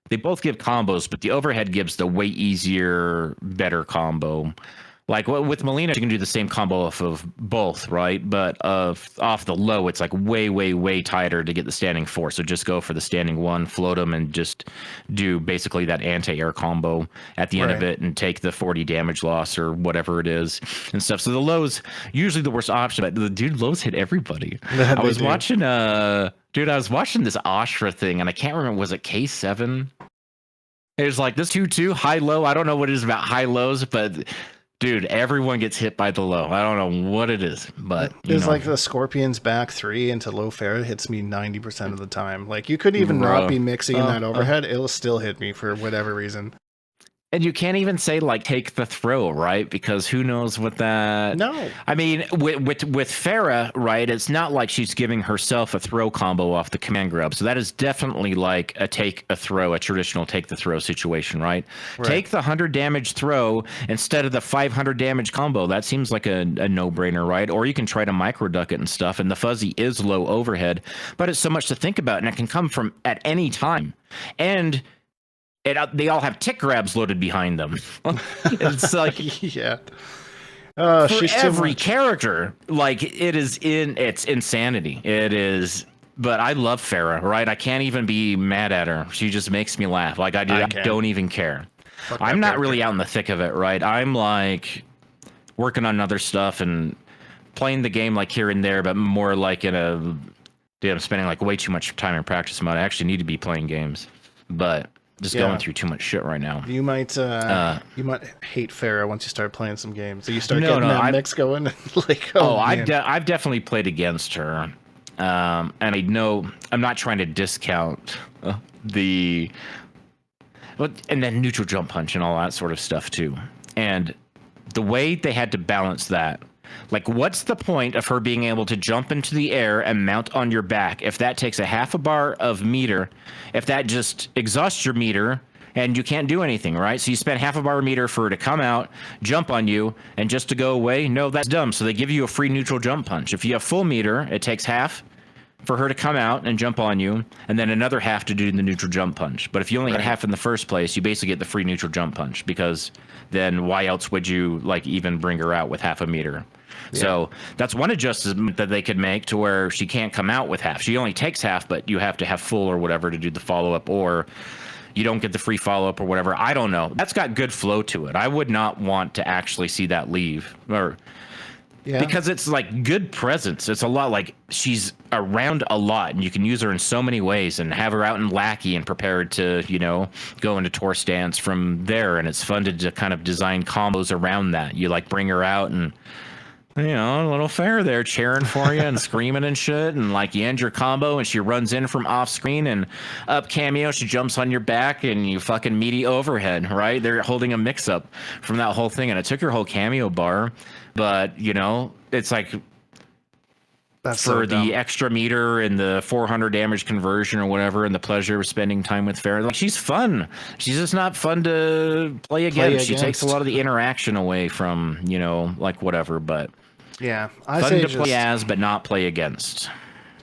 they both give combos, but the overhead gives the way easier, better combo. Like with Melina, you can do the same combo off of both, right? But off the low, it's like way, way, way tighter to get the standing 4. So just go for the standing 1, float them, and just do basically that anti-air combo at the end of it and take the 40 damage loss or whatever it is and stuff. So the lows usually the worst option, but the dude lows hit everybody. I was watching I was watching this Ashra thing, and I can't remember, was it K7? It was like this 2-2 high low. I don't know what it is about high lows, but dude, everyone gets hit by the low. I don't know what it is, but it's like the Scorpion's back 3 into low Ferra hits me 90% of the time. Like, you could even not be mixing in that overhead, it'll still hit me for whatever reason. And you can't even say like take the throw, right? Because who knows what that. No. I mean, with Ferra, right? It's not like she's giving herself a throw combo off the command grab. So that is definitely like a traditional take the throw situation, right? Take the 100 damage throw instead of the 500 damage combo. That seems like a no-brainer, right? Or you can try to micro duck it and stuff. And the fuzzy is low overhead, but it's so much to think about, and it can come from at any time. And they all have tick grabs loaded behind them. It's like for she's every character, like it's insanity. It is, but I love Ferra, right? I can't even be mad at her. She just makes me laugh. Like I don't even care. I'm not really out in the thick of it, right? I'm like working on other stuff and playing the game like here and there, but more like I'm spending like way too much time in practice mode. I actually need to be playing games, but just going through too much shit right now. You might hate Ferra once you start playing some games. So you start getting that mix going. Like, I've definitely played against her, and I know I'm not trying to discount and then neutral jump punch and all that sort of stuff too. And the way they had to balance that. Like, what's the point of her being able to jump into the air and mount on your back if that takes a half a bar of meter, if that just exhausts your meter and you can't do anything, right? So you spend half a bar of meter for her to come out, jump on you, and just to go away? No, that's dumb. So they give you a free neutral jump punch. If you have full meter, it takes half for her to come out and jump on you, and then another half to do the neutral jump punch. But if you only get half in the first place, you basically get the free neutral jump punch, because then why else would you like even bring her out with half a meter? So that's one adjustment that they could make to where she can't come out with half. She only takes half, but you have to have full or whatever to do the follow-up, or you don't get the free follow-up or whatever. I don't know. That's got good flow to it. I would not want to actually see that leave, because it's like good presence. It's a lot like she's around a lot, and you can use her in so many ways and have her out in Lackey and prepared to, go into Tor stance from there. And it's fun to kind of design combos around that. You like bring her out and, a little Ferra there cheering for you and screaming and shit. And like you end your combo and she runs in from off screen and up Kameo. She jumps on your back and you fucking meaty overhead, right? They're holding a mix up from that whole thing. And it took your whole Kameo bar. But, it's like for the extra meter and the 400 damage conversion or whatever, and the pleasure of spending time with Ferra. Like, she's fun. She's just not fun to play against. She takes a lot of the interaction away from, like whatever. But yeah, fun to play as, but not play against.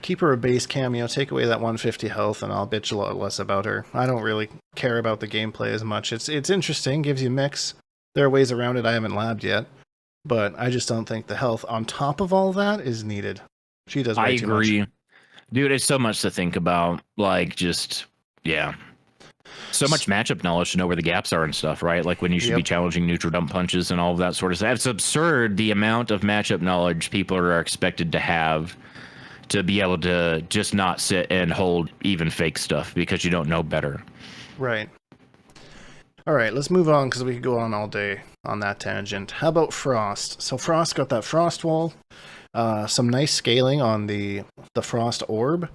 Keep her a base Kameo, take away that 150 health, and I'll bitch a lot less about her. I don't really care about the gameplay as much. It's interesting, gives you mix. There are ways around it I haven't labbed yet. But I just don't think the health on top of all that is needed. She does way too much. I agree. Dude, it's so much to think about. Like, just, so much matchup knowledge to know where the gaps are and stuff, right? Like when you should be challenging neutral dump punches and all of that sort of stuff. It's absurd the amount of matchup knowledge people are expected to have to be able to just not sit and hold even fake stuff because you don't know better. Right. All right, let's move on because we could go on all day on that tangent. How about Frost? So Frost got that Frost Wall, some nice scaling on the Frost Orb,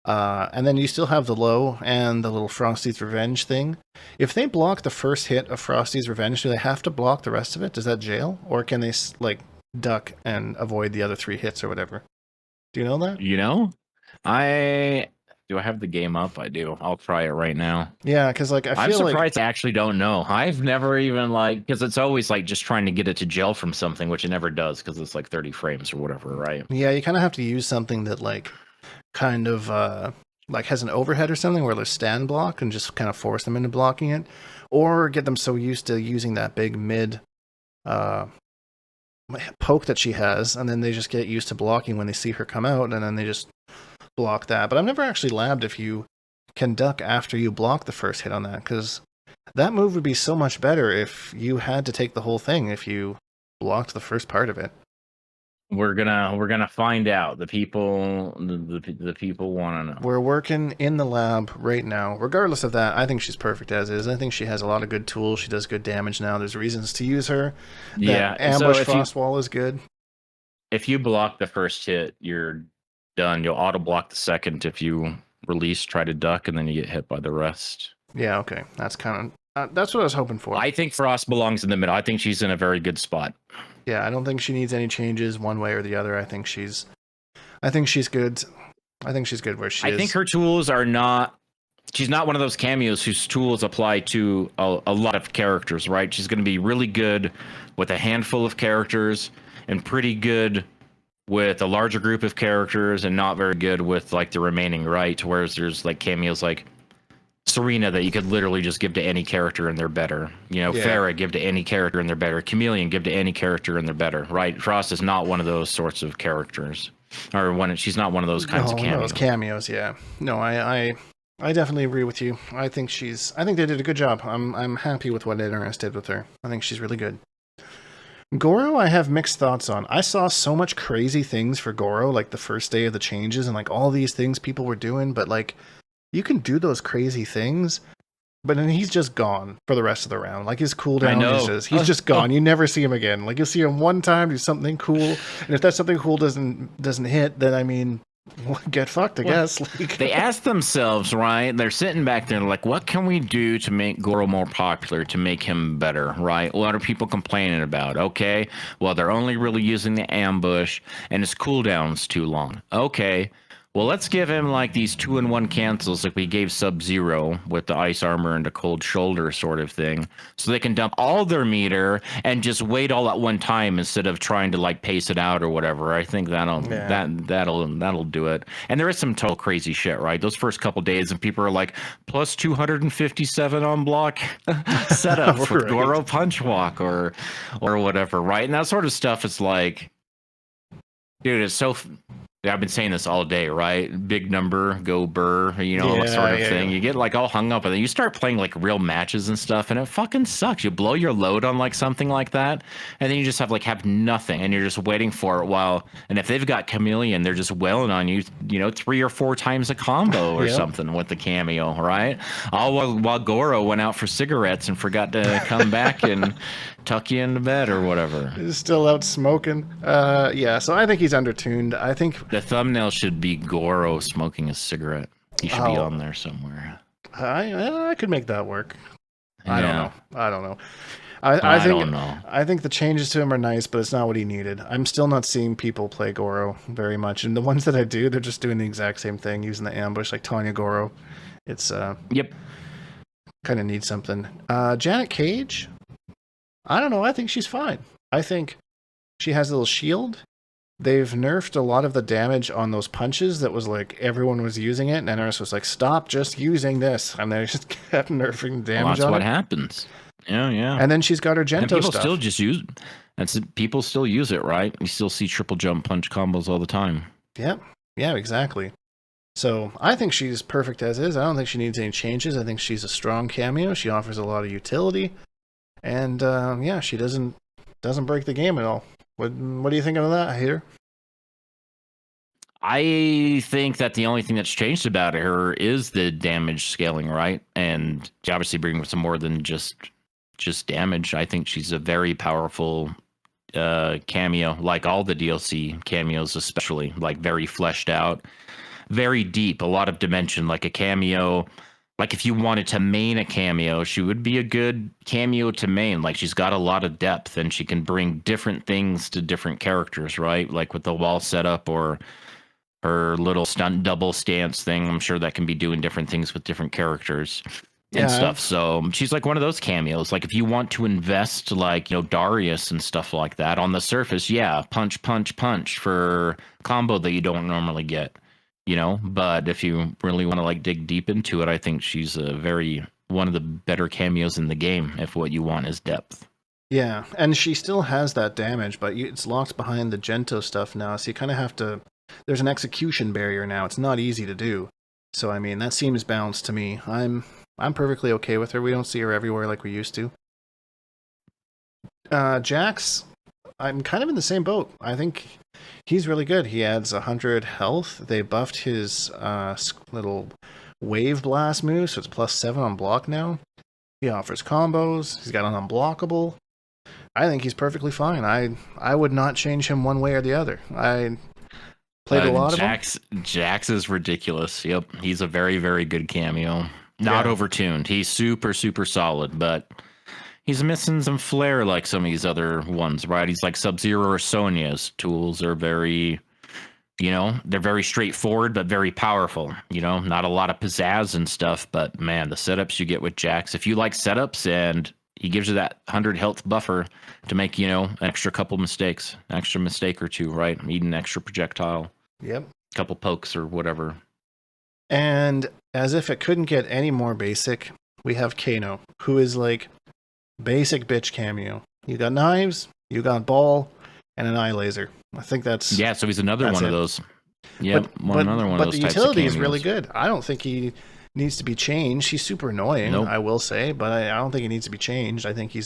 and then you still have the Low and the little Frosty's Revenge thing. If they block the first hit of Frosty's Revenge, do they have to block the rest of it? Does that jail? Or can they, like, duck and avoid the other 3 hits or whatever? Do you know that? Do I have the game up? I do. I'll try it right now. Yeah, because like I'm surprised I actually don't know. I've never even because it's always like just trying to get it to gel from something, which it never does because it's like 30 frames or whatever, right? Yeah, you kind of have to use something that like kind of like has an overhead or something where there's stand block and just kind of force them into blocking it, or get them so used to using that big mid uh, poke that she has, and then they just get used to blocking when they see her come out, and then they just block that. But I've never actually labbed if you can duck after you block the first hit on that, because that move would be so much better if you had to take the whole thing if you blocked the first part of it. We're gonna find out. The people want to know. We're working in the lab right now. Regardless of that, I think she's perfect as is. I think she has a lot of good tools. She does good damage now. There's reasons to use her. Yeah, ambush frost wall is good. If you block the first hit, you're done. You'll auto block the second if you release, try to duck, and then you get hit by the rest. Yeah, okay. That's kind of that's what I was hoping for. I think Frost belongs in the middle. I think she's in a very good spot. Yeah, I don't think she needs any changes one way or the other. I think she's good. I think she's good where she is. I think her tools are not. She's not one of those cameos whose tools apply to a lot of characters, right? She's going to be really good with a handful of characters and pretty good with a larger group of characters and not very good with like the remaining, right? Whereas there's like cameos like Sareena that you could literally just give to any character and they're better. You know, yeah. Ferra, give to any character and they're better. Khameleon, give to any character and they're better, right? Frost is not one of those sorts of characters. Or she's not one of those kinds of cameos. Those cameos, yeah. No, I definitely agree with you. I think they did a good job. I'm happy with what Ignorance did with her. I think she's really good. Goro, I have mixed thoughts on. I saw so much crazy things for Goro, like the first day of the changes and like all these things people were doing, but like you can do those crazy things, but then he's just gone for the rest of the round. Like his cooldown, he's just gone. You never see him again. Like you'll see him one time, do something cool, and if that something cool doesn't hit, then I mean, get fucked, I guess. Like, they ask themselves, right? They're sitting back there like, what can we do to make Goro more popular, to make him better, right? What are people complaining about? Okay, well, they're only really using the ambush, and his cooldown's too long. Okay, well, let's give him like these 2-in-1 cancels like we gave Sub-Zero with the ice armor and the cold shoulder sort of thing, so they can dump all their meter and just wait all at one time instead of trying to like pace it out or whatever. I think that'll do it. And there is some total crazy shit, right? Those first couple days and people are like plus 257 on block setup for right. Goro punch walk or whatever, right? And that sort of stuff is like, dude, it's so. I've been saying this all day, right? Big number, go burr, you know, sort of thing. You get like all hung up and then you start playing like real matches and stuff and it fucking sucks. You blow your load on like something like that and then you just have nothing and you're just waiting for it and if they've got Khameleon, they're just wailing on you, you know, 3 or 4 times a combo or something with the cameo, right? All while Goro went out for cigarettes and forgot to come back and tuck you into bed or whatever. He's still out smoking. So I think he's undertuned. I think the thumbnail should be Goro smoking a cigarette. He should be on there somewhere. I could make that work. I don't know. I think the changes to him are nice, but it's not what he needed. I'm still not seeing people play Goro very much, and the ones that I do, they're just doing the exact same thing, using the ambush, like Tanya Goro. It's yep. Kind of needs something. Janet Cage, I don't know. I think she's fine. I think she has a little shield. They've nerfed a lot of the damage on those punches that was like everyone was using it, and NRS was like, stop just using this. And they just kept nerfing damage on it. That's what happens. Yeah. And then she's got her Gento people stuff. Still just use people still use it, right? You still see triple jump punch combos all the time. Yep. Yeah, exactly. So I think she's perfect as is. I don't think she needs any changes. I think she's a strong cameo. She offers a lot of utility. And she doesn't break the game at all. What do you think of that, Hatyr? I think that the only thing that's changed about her is the damage scaling, right? And she obviously bringing some more than just damage. I think she's a very powerful cameo, like all the DLC cameos, especially like very fleshed out, very deep, a lot of dimension, like a cameo. Like if you wanted to main a cameo, she would be a good cameo to main. Like she's got a lot of depth and she can bring different things to different characters, right? Like with the wall setup or her little stunt double stance thing. I'm sure that can be doing different things with different characters and stuff. So she's like one of those cameos. Like if you want to invest like, you know, Darrius and stuff like that on the surface, punch, punch, punch for combo that you don't normally get. You know, but if you really want to like dig deep into it, I think she's one of the better cameos in the game if what you want is depth. Yeah, and she still has that damage, but it's locked behind the Gento stuff now, so you kind of have to. There's an execution barrier now. It's not easy to do. So I mean, that seems balanced to me. I'm perfectly okay with her. We don't see her everywhere like we used to. Jax, I'm kind of in the same boat. I think he's really good. He adds 100 health. They buffed his little wave blast move, so it's +7 on block now. He offers combos. He's got an unblockable. I think he's perfectly fine. I would not change him one way or the other. I played a lot of him. Jax is ridiculous. Yep, he's a very, very good cameo. Not overtuned. He's super, super solid, but he's missing some flair like some of these other ones, right? He's like Sub-Zero or Sonya's tools are very, they're very straightforward, but very powerful. Not a lot of pizzazz and stuff, but man, the setups you get with Jax, if you like setups and he gives you that 100 health buffer to make, an extra couple mistakes, an extra mistake or two, right? Eating an extra projectile. Yep. Couple pokes or whatever. And as if it couldn't get any more basic, we have Kano, who is like basic bitch cameo. You got knives, you got ball, and an eye laser. I think that's... Yeah, so he's another one of those. Yeah, another one of those. But the utility is really good. I don't think he needs to be changed. He's super annoying, I will say, but I don't think he needs to be changed. I think he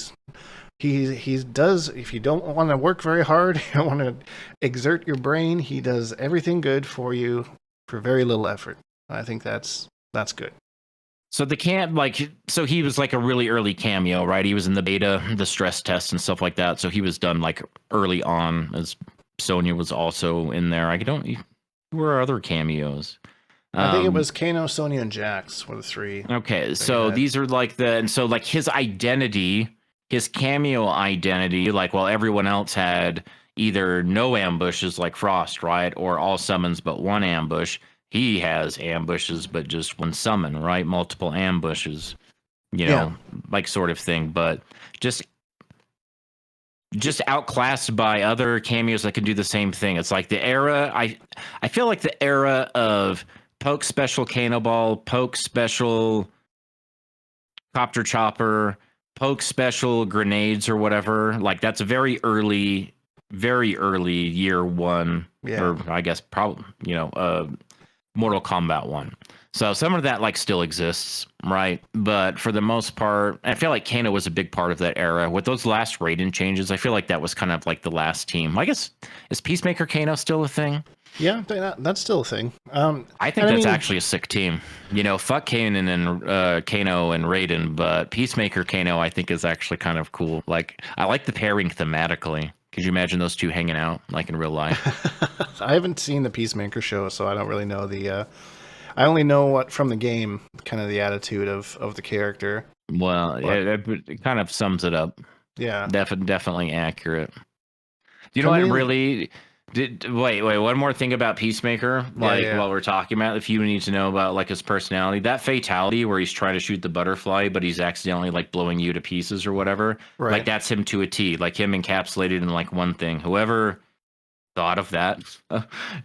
does, if you don't want to work very hard, you don't want to exert your brain, he does everything good for you for very little effort. I think that's good. So so he was like a really early cameo, right? He was in the beta, the stress test and stuff like that. So he was done like early on, as Sonya was also in there. Who are other cameos? I think it was Kano, Sonya, and Jax were the three. Okay, so these are like and so like his identity, his cameo identity, like while everyone else had either no ambushes like Frost, right? Or all summons but one ambush. He has ambushes, but just one summon, right? Multiple ambushes, like sort of thing. But just outclassed by other cameos that can do the same thing. It's like the era. I feel like the era of poke special Kano Ball, poke special Copter Chopper, poke special grenades or whatever. Like that's a very early year one, or I guess probably Mortal Kombat 1. So some of that like still exists, right? But for the most part, I feel like Kano was a big part of that era. With those last Raiden changes, I feel like that was kind of like the last team. I guess, is Peacemaker Kano still a thing? Yeah, that's still a thing. I think that's actually a sick team. Fuck Kano and Raiden, but Peacemaker Kano I think is actually kind of cool. Like, I like the pairing thematically. Could you imagine those two hanging out like in real life? I haven't seen the Peacemaker show, so I don't really know I only know what from the game, kind of the attitude of the character. Well, it kind of sums it up. Yeah, definitely accurate. You know what really wait, one more thing about Peacemaker, while we're talking about, if you need to know about like his personality, that fatality where he's trying to shoot the butterfly but he's accidentally like blowing you to pieces or whatever, right? Like that's him to a T, like him encapsulated in like one thing. Whoever thought of that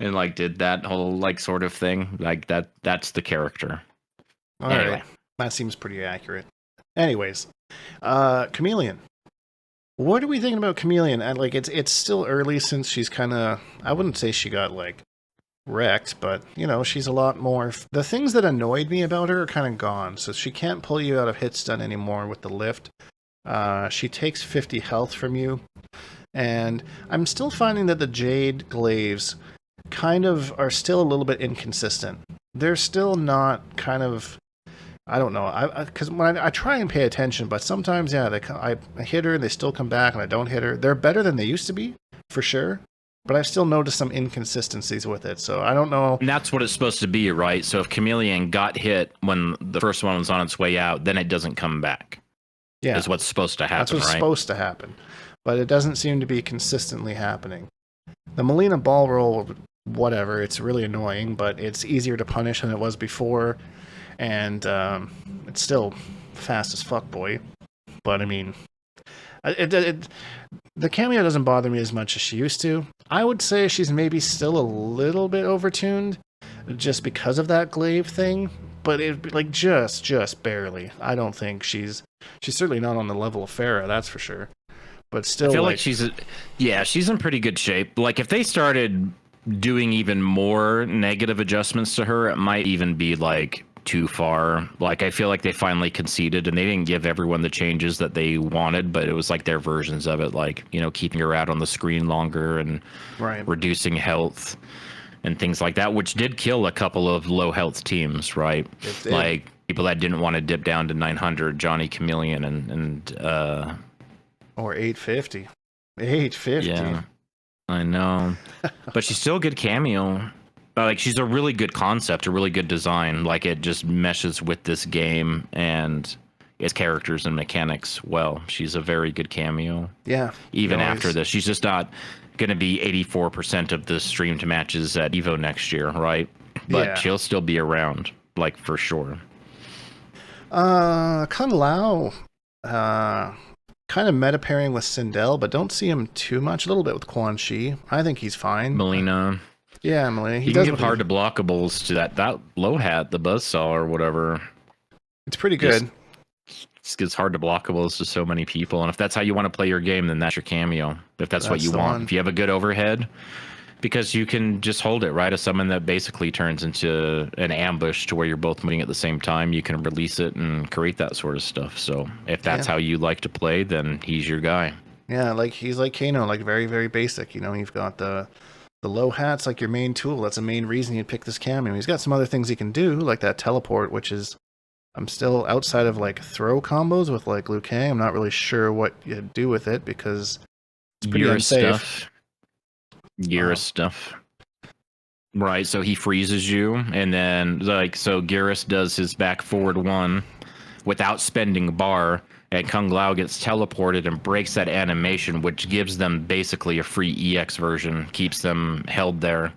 and like did that whole like sort of thing, like that's the character. Anyway, right. That seems pretty accurate. Anyways, Khameleon. What are we thinking about Khameleon? And like, it's still early since she's kind of, I wouldn't say she got like wrecked, but she's a lot more. The things that annoyed me about her are kind of gone. So she can't pull you out of hit stun anymore with the lift. She takes 50 health from you, and I'm still finding that the Jade glaives kind of are still a little bit inconsistent. They're still not kind of. I don't know, because when I try and pay attention, but sometimes, I hit her and they still come back and I don't hit her. They're better than they used to be, for sure, but I've still noticed some inconsistencies with it, so I don't know. And that's what it's supposed to be, right? So if Khameleon got hit when the first one was on its way out, then it doesn't come back. Yeah. Is what's supposed to happen, That's what's right? supposed to happen, but it doesn't seem to be consistently happening. The Melina ball roll, whatever, it's really annoying, but it's easier to punish than it was before. And it's still fast as fuck, boy. But I mean, the cameo doesn't bother me as much as she used to. I would say she's maybe still a little bit overtuned, just because of that glaive thing. But it like just barely. I don't think she's certainly not on the level of Ferra, that's for sure. but still, I feel like she's in pretty good shape. Like if they started doing even more negative adjustments to her, it might even be like too far. Like I feel like they finally conceded and they didn't give everyone the changes that they wanted, but it was like their versions of it, like, you know, keeping her out on the screen longer and reducing health and things like that, which did kill a couple of low health teams, right? Like people that didn't want to dip down to 900, Johnny Khameleon and or 850. 850. Yeah, I know. But she's still a good cameo. Like she's a really good concept, a really good design. Like it just meshes with this game and its characters and mechanics well. She's a very good cameo. Yeah. Even after this, she's just not going to be 84% of the streamed matches at Evo next year, right? But she'll still be around, like for sure. Kano kind of meta pairing with Sindel, but don't see him too much. A little bit with Quan Chi. I think he's fine. Melina. Yeah, Melina. He can give hard to blockables to that low hat, the buzzsaw or whatever. It's pretty good. Just gives hard to blockables to so many people. And if that's how you want to play your game, then that's your cameo. If that's what you want. If you have a good overhead, because you can just hold it, right? As someone that basically turns into an ambush to where you're both moving at the same time, you can release it and create that sort of stuff. So if that's how you like to play, then he's your guy. Yeah, like he's like Kano, like very, very basic. You know, you've got the low hat's like your main tool. That's the main reason you'd pick this cameo. He's got some other things he can do, like that teleport, which is, I'm still outside of like throw combos with like Liu Kang. I'm not really sure what you do with it because it's pretty unsafe. Geras stuff. Right, so he freezes you, and then like so Geras does his back forward one without spending bar, and Kung Lao gets teleported and breaks that animation, which gives them basically a free EX version, keeps them held there.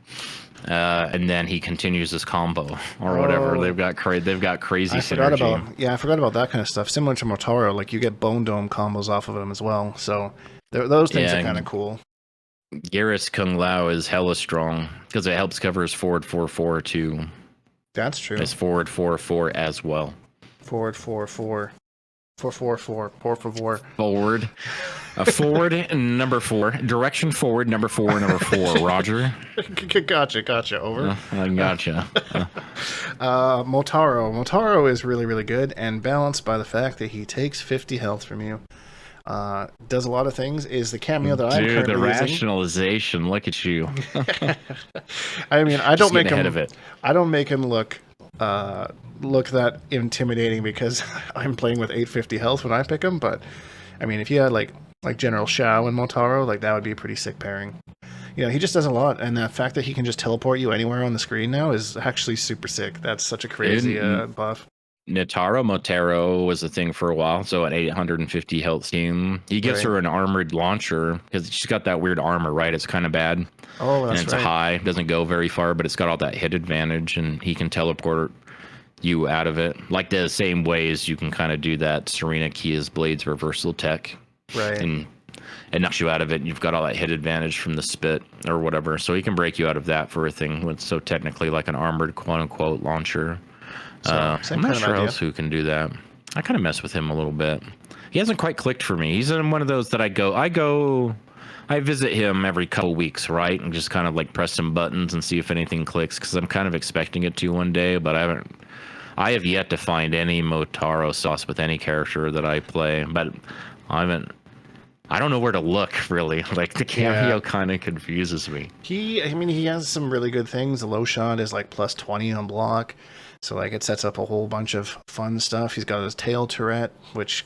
And then he continues his combo or whatever. They've got crazy synergy. I forgot about that kind of stuff. Similar to Motaro, like you get Bone Dome combos off of him as well. So those things are kind of cool. Geras Kung Lao is hella strong because it helps cover his forward 4/4 too. That's true. His forward 4/4 as well. Forward 4/4. 4/4. 4/4. Forward. Forward number 4. Direction forward number 4. Number 4. Roger. Gotcha. Over. I gotcha. Motaro. Motaro is really, really good and balanced by the fact that he takes 50 health from you. Does a lot of things. Is the cameo that I'm currently the using. rationalization. Look at you. I mean, I don't make him ahead of it. I don't make him look that intimidating because I'm playing with 850 health when I pick him. But I mean, if you had like General Shao and Motaro, like that would be a pretty sick pairing. You know, he just does a lot, and the fact that he can just teleport you anywhere on the screen now is actually super sick. That's such a crazy buff. Motaro was a thing for a while, so an 850 health team. He gives her an armored launcher because she's got that weird armor, right? It's kind of bad. Oh, that's and it's high, doesn't go very far, but it's got all that hit advantage, and he can teleport you out of it. Like the same ways you can kind of do that Sareena Kia's Blades reversal tech. Right. And it knocks you out of it, and you've got all that hit advantage from the spit or whatever. So he can break you out of that for a thing with so technically like an armored quote-unquote launcher. I'm not sure else who can do that. I kind of mess with him a little bit. He hasn't quite clicked for me. He's in one of those that I visit him every couple weeks, right? And just kind of like press some buttons and see if anything clicks because I'm kind of expecting it to one day, but I have yet to find any Motaro sauce with any character that I play, but I don't know where to look really. Like the cameo kind of confuses me. He has some really good things. The low shot is like plus 20 on block. So like it sets up a whole bunch of fun stuff. He's got his tail turret, which,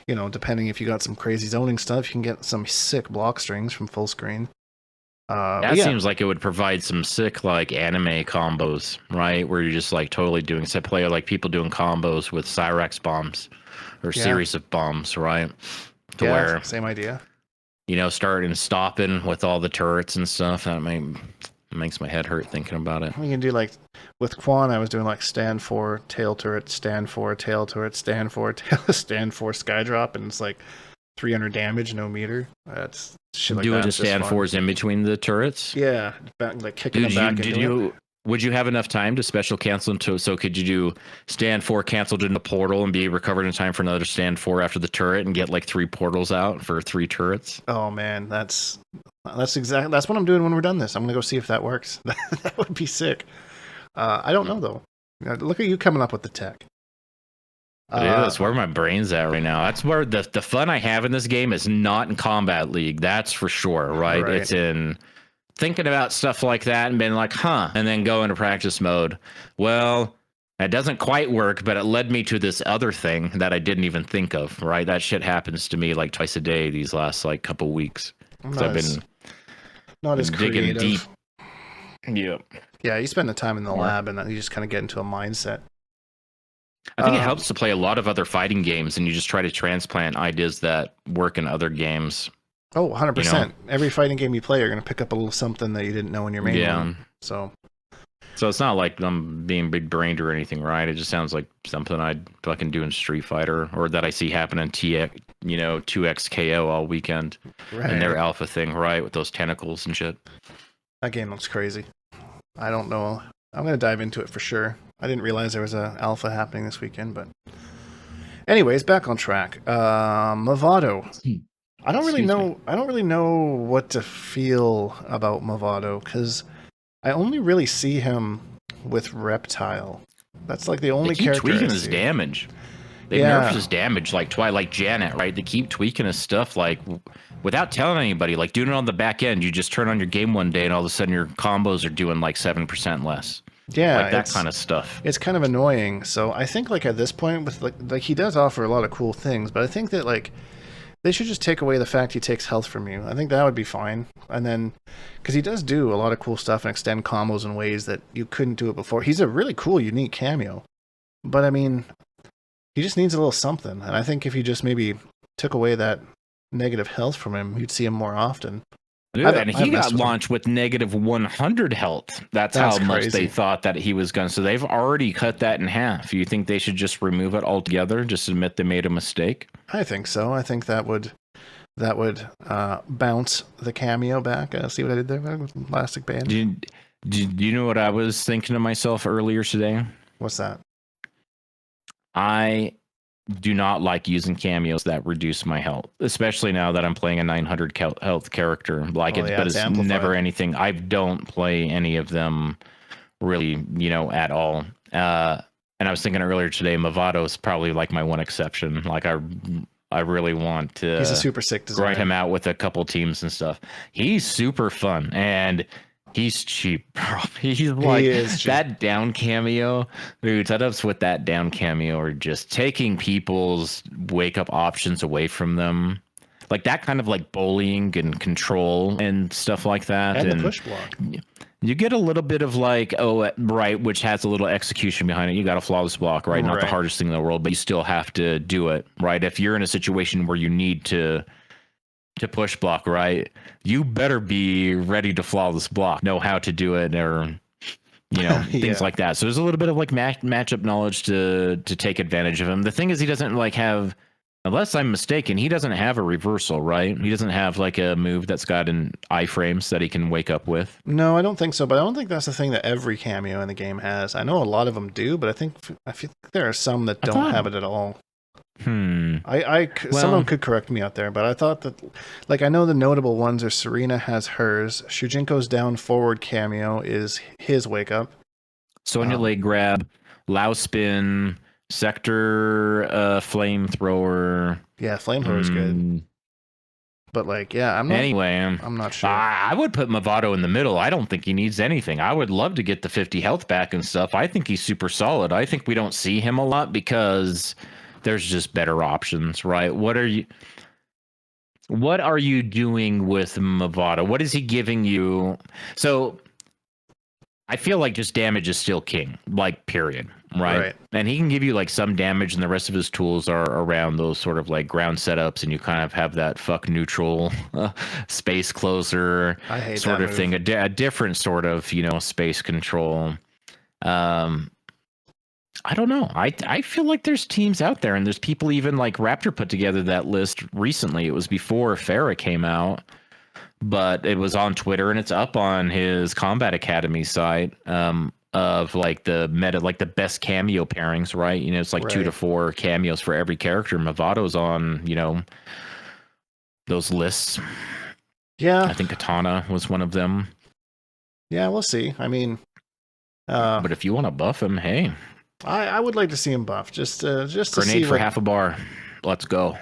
you know, depending if you got some crazy zoning stuff, you can get some sick block strings from full screen. That seems like it would provide some sick like anime combos, right? Where you're just like totally doing set player, like people doing combos with Cyrax bombs or series of bombs, right? To where same idea. You know, starting stopping with all the turrets and stuff. That makes my head hurt thinking about it. You can do like with Quan, I was doing like stand for tail turret, stand for tail turret, stand for sky drop, and it's like 300 damage, no meter. That's shit like that. Doing stand fours in between the turrets. Yeah, like kicking them back into it. would you have enough time to special cancel into? So could you do stand 4 canceled in the portal and be recovered in time for another stand 4 after the turret and get like 3 portals out for 3 turrets? Oh man, that's what I'm doing when we're done this. I'm gonna go see if that works. That would be sick. I don't know though. Look at you coming up with the tech. Yeah, that's where my brain's at right now. That's where the fun I have in this game is not in Combat League. That's for sure, right? It's in thinking about stuff like that and being like, and then go into practice mode. Well, that doesn't quite work, but it led me to this other thing that I didn't even think of, right? That shit happens to me like twice a day these last like couple weeks. I've been not as digging creative. deep. Yeah, you spend the time in the lab and then you just kind of get into a mindset. I think it helps to play a lot of other fighting games and you just try to transplant ideas that work in other games. Oh, 100%. Every fighting game you play, you're going to pick up a little something that you didn't know in your main one. So it's not like I'm being big-brained or anything, right? It just sounds like something I'd fucking do in Street Fighter or that I see happen in 2X KO all weekend. Right. And their alpha thing, right? With those tentacles and shit. That game looks crazy. I don't know. I'm going to dive into it for sure. I didn't realize there was an alpha happening this weekend, but anyways, back on track. Mavado. I don't really know what to feel about Mavado because I only really see him with Reptile. That's like the only character. They keep tweaking his damage. They nerfed his damage like Twilight Janet, right? They keep tweaking his stuff like without telling anybody, like doing it on the back end. You just turn on your game one day and all of a sudden your combos are doing like 7% less. Yeah, like that kind of stuff. It's kind of annoying. So I think like at this point with like he does offer a lot of cool things, but I think that like they should just take away the fact he takes health from you. I think that would be fine. And then because he does do a lot of cool stuff and extend combos in ways that you couldn't do it before. He's a really cool, unique cameo. But I mean, he just needs a little something. And I think if you just maybe took away that negative health from him, you'd see him more often. Yeah, and he got launched with negative 100 health. That's how much they thought that he was going to. So they've already cut that in half. You think they should just remove it altogether? Just admit they made a mistake? I think so. I think that would bounce the cameo back. See what I did there with Elastic Band? Do you know what I was thinking to myself earlier today? What's that? I do not like using cameos that reduce my health, especially now that I'm playing a 900 health character. But it's never anything. I don't play any of them really, at all. And I was thinking earlier today, Mavado is probably like my one exception. Like I really want to. He's a super sick design. Grind him out with a couple teams and stuff. He's super fun and he's cheap, bro. He's like that down cameo. Dude, setups with that down cameo are just taking people's wake up options away from them. Like that kind of like bullying and control and stuff like that. And the push block. You get a little bit of like, which has a little execution behind it. You got a flawless block, right? Not the hardest thing in the world, but you still have to do it, right? If you're in a situation where you need to push block, right, you better be ready to flawless block, know how to do it, or things like that. So there's a little bit of like matchup knowledge to take advantage of him. The thing is, he doesn't like have, unless I'm mistaken, he doesn't have a reversal, right? He doesn't have like a move that's got an iframes that he can wake up with. No, I don't think so, but I don't think that's the thing that every cameo in the game has. I know a lot of them do, but I feel like there are some that don't have it at all. Someone could correct me out there, but I thought that, like, I know the notable ones are Sareena has hers, Shujinko's down forward cameo is his wake up, Sonya leg grab, Lao spin, Sektor flamethrower. Yeah, flamethrower is good. But like, I'm not sure. I would put Mavado in the middle. I don't think he needs anything. I would love to get the 50 health back and stuff. I think he's super solid. I think we don't see him a lot because there's just better options, right? What are you doing with Mavado? What is he giving you? So I feel like just damage is still king, like period, right? And he can give you like some damage, and the rest of his tools are around those sort of like ground setups, and you kind of have that fuck neutral space closer sort of thing, a different sort of space control. I don't know. I feel like there's teams out there, and there's people even like Raptor put together that list recently. It was before Ferra came out, but it was on Twitter and it's up on his Combat Academy site. Of like the meta, like the best cameo pairings, right? You know, it's like 2 to 4 cameos for every character. Mavado's on, you know, those lists. Yeah, I think Katana was one of them. Yeah, we'll see. I mean, but if you want to buff him, hey, I would like to see him buff. Just to grenade see for half a bar. Let's go.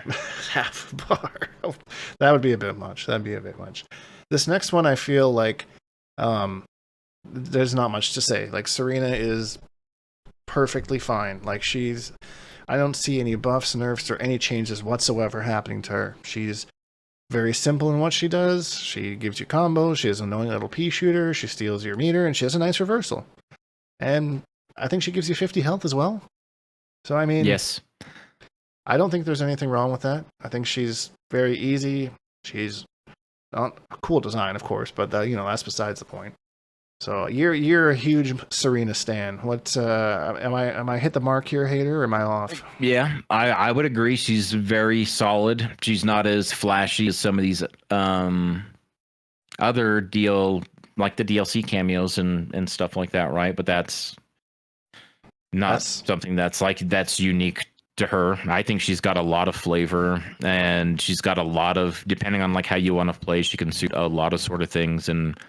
Half a bar. That would be a bit much. That'd be a bit much. This next one, I feel like, there's not much to say. Like, Sareena is perfectly fine. Like, I don't see any buffs, nerfs, or any changes whatsoever happening to her. She's very simple in what she does. She gives you combos. She has an annoying little pea shooter. She steals your meter, and she has a nice reversal. And I think she gives you 50 health as well. So, I mean, yes, I don't think there's anything wrong with that. I think she's very easy. She's not a cool design, of course, but that's besides the point. So you're a huge Sareena stan. What am I hit the mark here, Hatyr, or am I off? Yeah, I would agree. She's very solid. She's not as flashy as some of these other like the DLC cameos and stuff like that, right? But that's not something that's unique to her. I think she's got a lot of flavor, and she's got a lot of, depending on like how you want to play, she can suit a lot of sort of things. And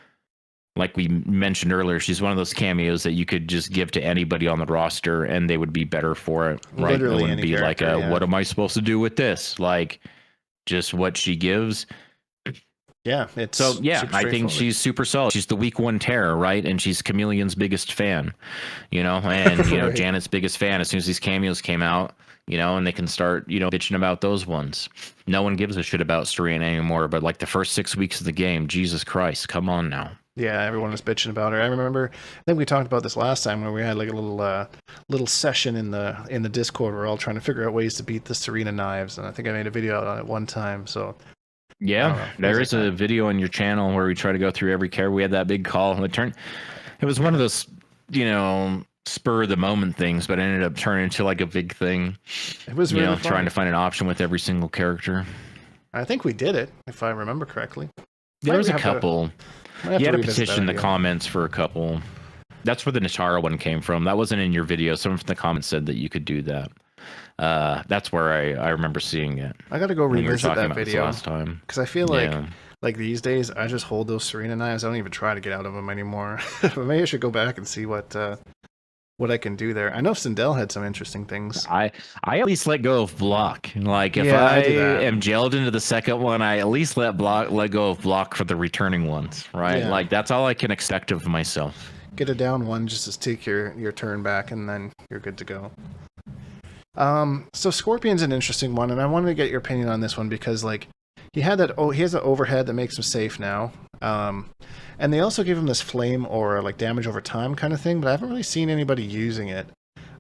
like we mentioned earlier, she's one of those cameos that you could just give to anybody on the roster and they would be better for it, right? Literally it wouldn't be like what am I supposed to do with this? Like, just what she gives. Yeah, I think she's super solid. She's the week 1 terror, right? And she's Khameleon's biggest fan, and right. Janet's biggest fan. As soon as these cameos came out, and they can start, bitching about those ones. No one gives a shit about Sareena anymore. But like the first 6 weeks of the game, Jesus Christ, come on now. Yeah, everyone was bitching about her. I think we talked about this last time where we had like a little session in the Discord. We're all trying to figure out ways to beat the Sareena knives, and I think I made a video out on it one time. So yeah, there is a video on your channel where we try to go through every character. We had that big call. It was one of those, spur of the moment things, but it ended up turning into like a big thing. It was really fun. Trying to find an option with every single character. I think we did it, if I remember correctly. There was a couple. You had to petition the comments for a couple. That's where the Motaro one came from. That wasn't in your video. Someone from the comments said that you could do that. That's where I remember seeing it. I got to go revisit that video last time because I feel like these days I just hold those Sareena knives. I don't even try to get out of them anymore. But maybe I should go back and see what I can do there. I know Sindel had some interesting things. I at least let go of block. Like if I am gelled into the second one, I at least let go of block for the returning ones, right? Yeah. Like that's all I can expect of myself. Get a down one just to take your turn back, and then you're good to go. So Scorpion's an interesting one, and I wanted to get your opinion on this one because like he has an overhead that makes him safe now. And they also give him this flame aura, like damage over time kind of thing, but I haven't really seen anybody using it.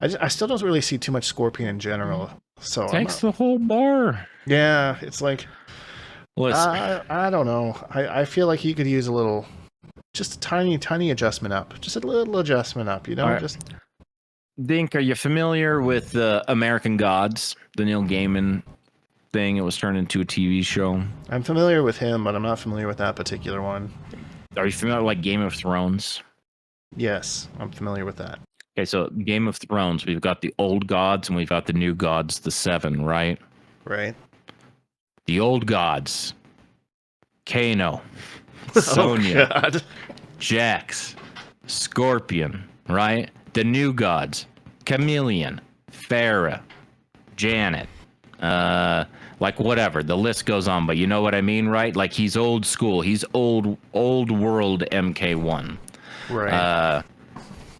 I still don't really see too much Scorpion in general. So takes the whole bar. Yeah, it's like I don't know. I feel like he could use just a tiny adjustment up, just a little adjustment up. Right. Just. Dink, are you familiar with American Gods, the Neil Gaiman thing? It was turned into a TV show. I'm familiar with him, but I'm not familiar with that particular one. Are you familiar with like Game of Thrones? Yes, I'm familiar with that. Okay, so Game of Thrones, we've got the old gods and we've got the new gods, the 7, right? Right. The old gods, Kano, Sonya, Jax, Scorpion, right? The new gods, Khameleon, Ferra, Janet, like whatever, the list goes on, but you know what I mean, right? Like he's old school, he's old world MK1, right?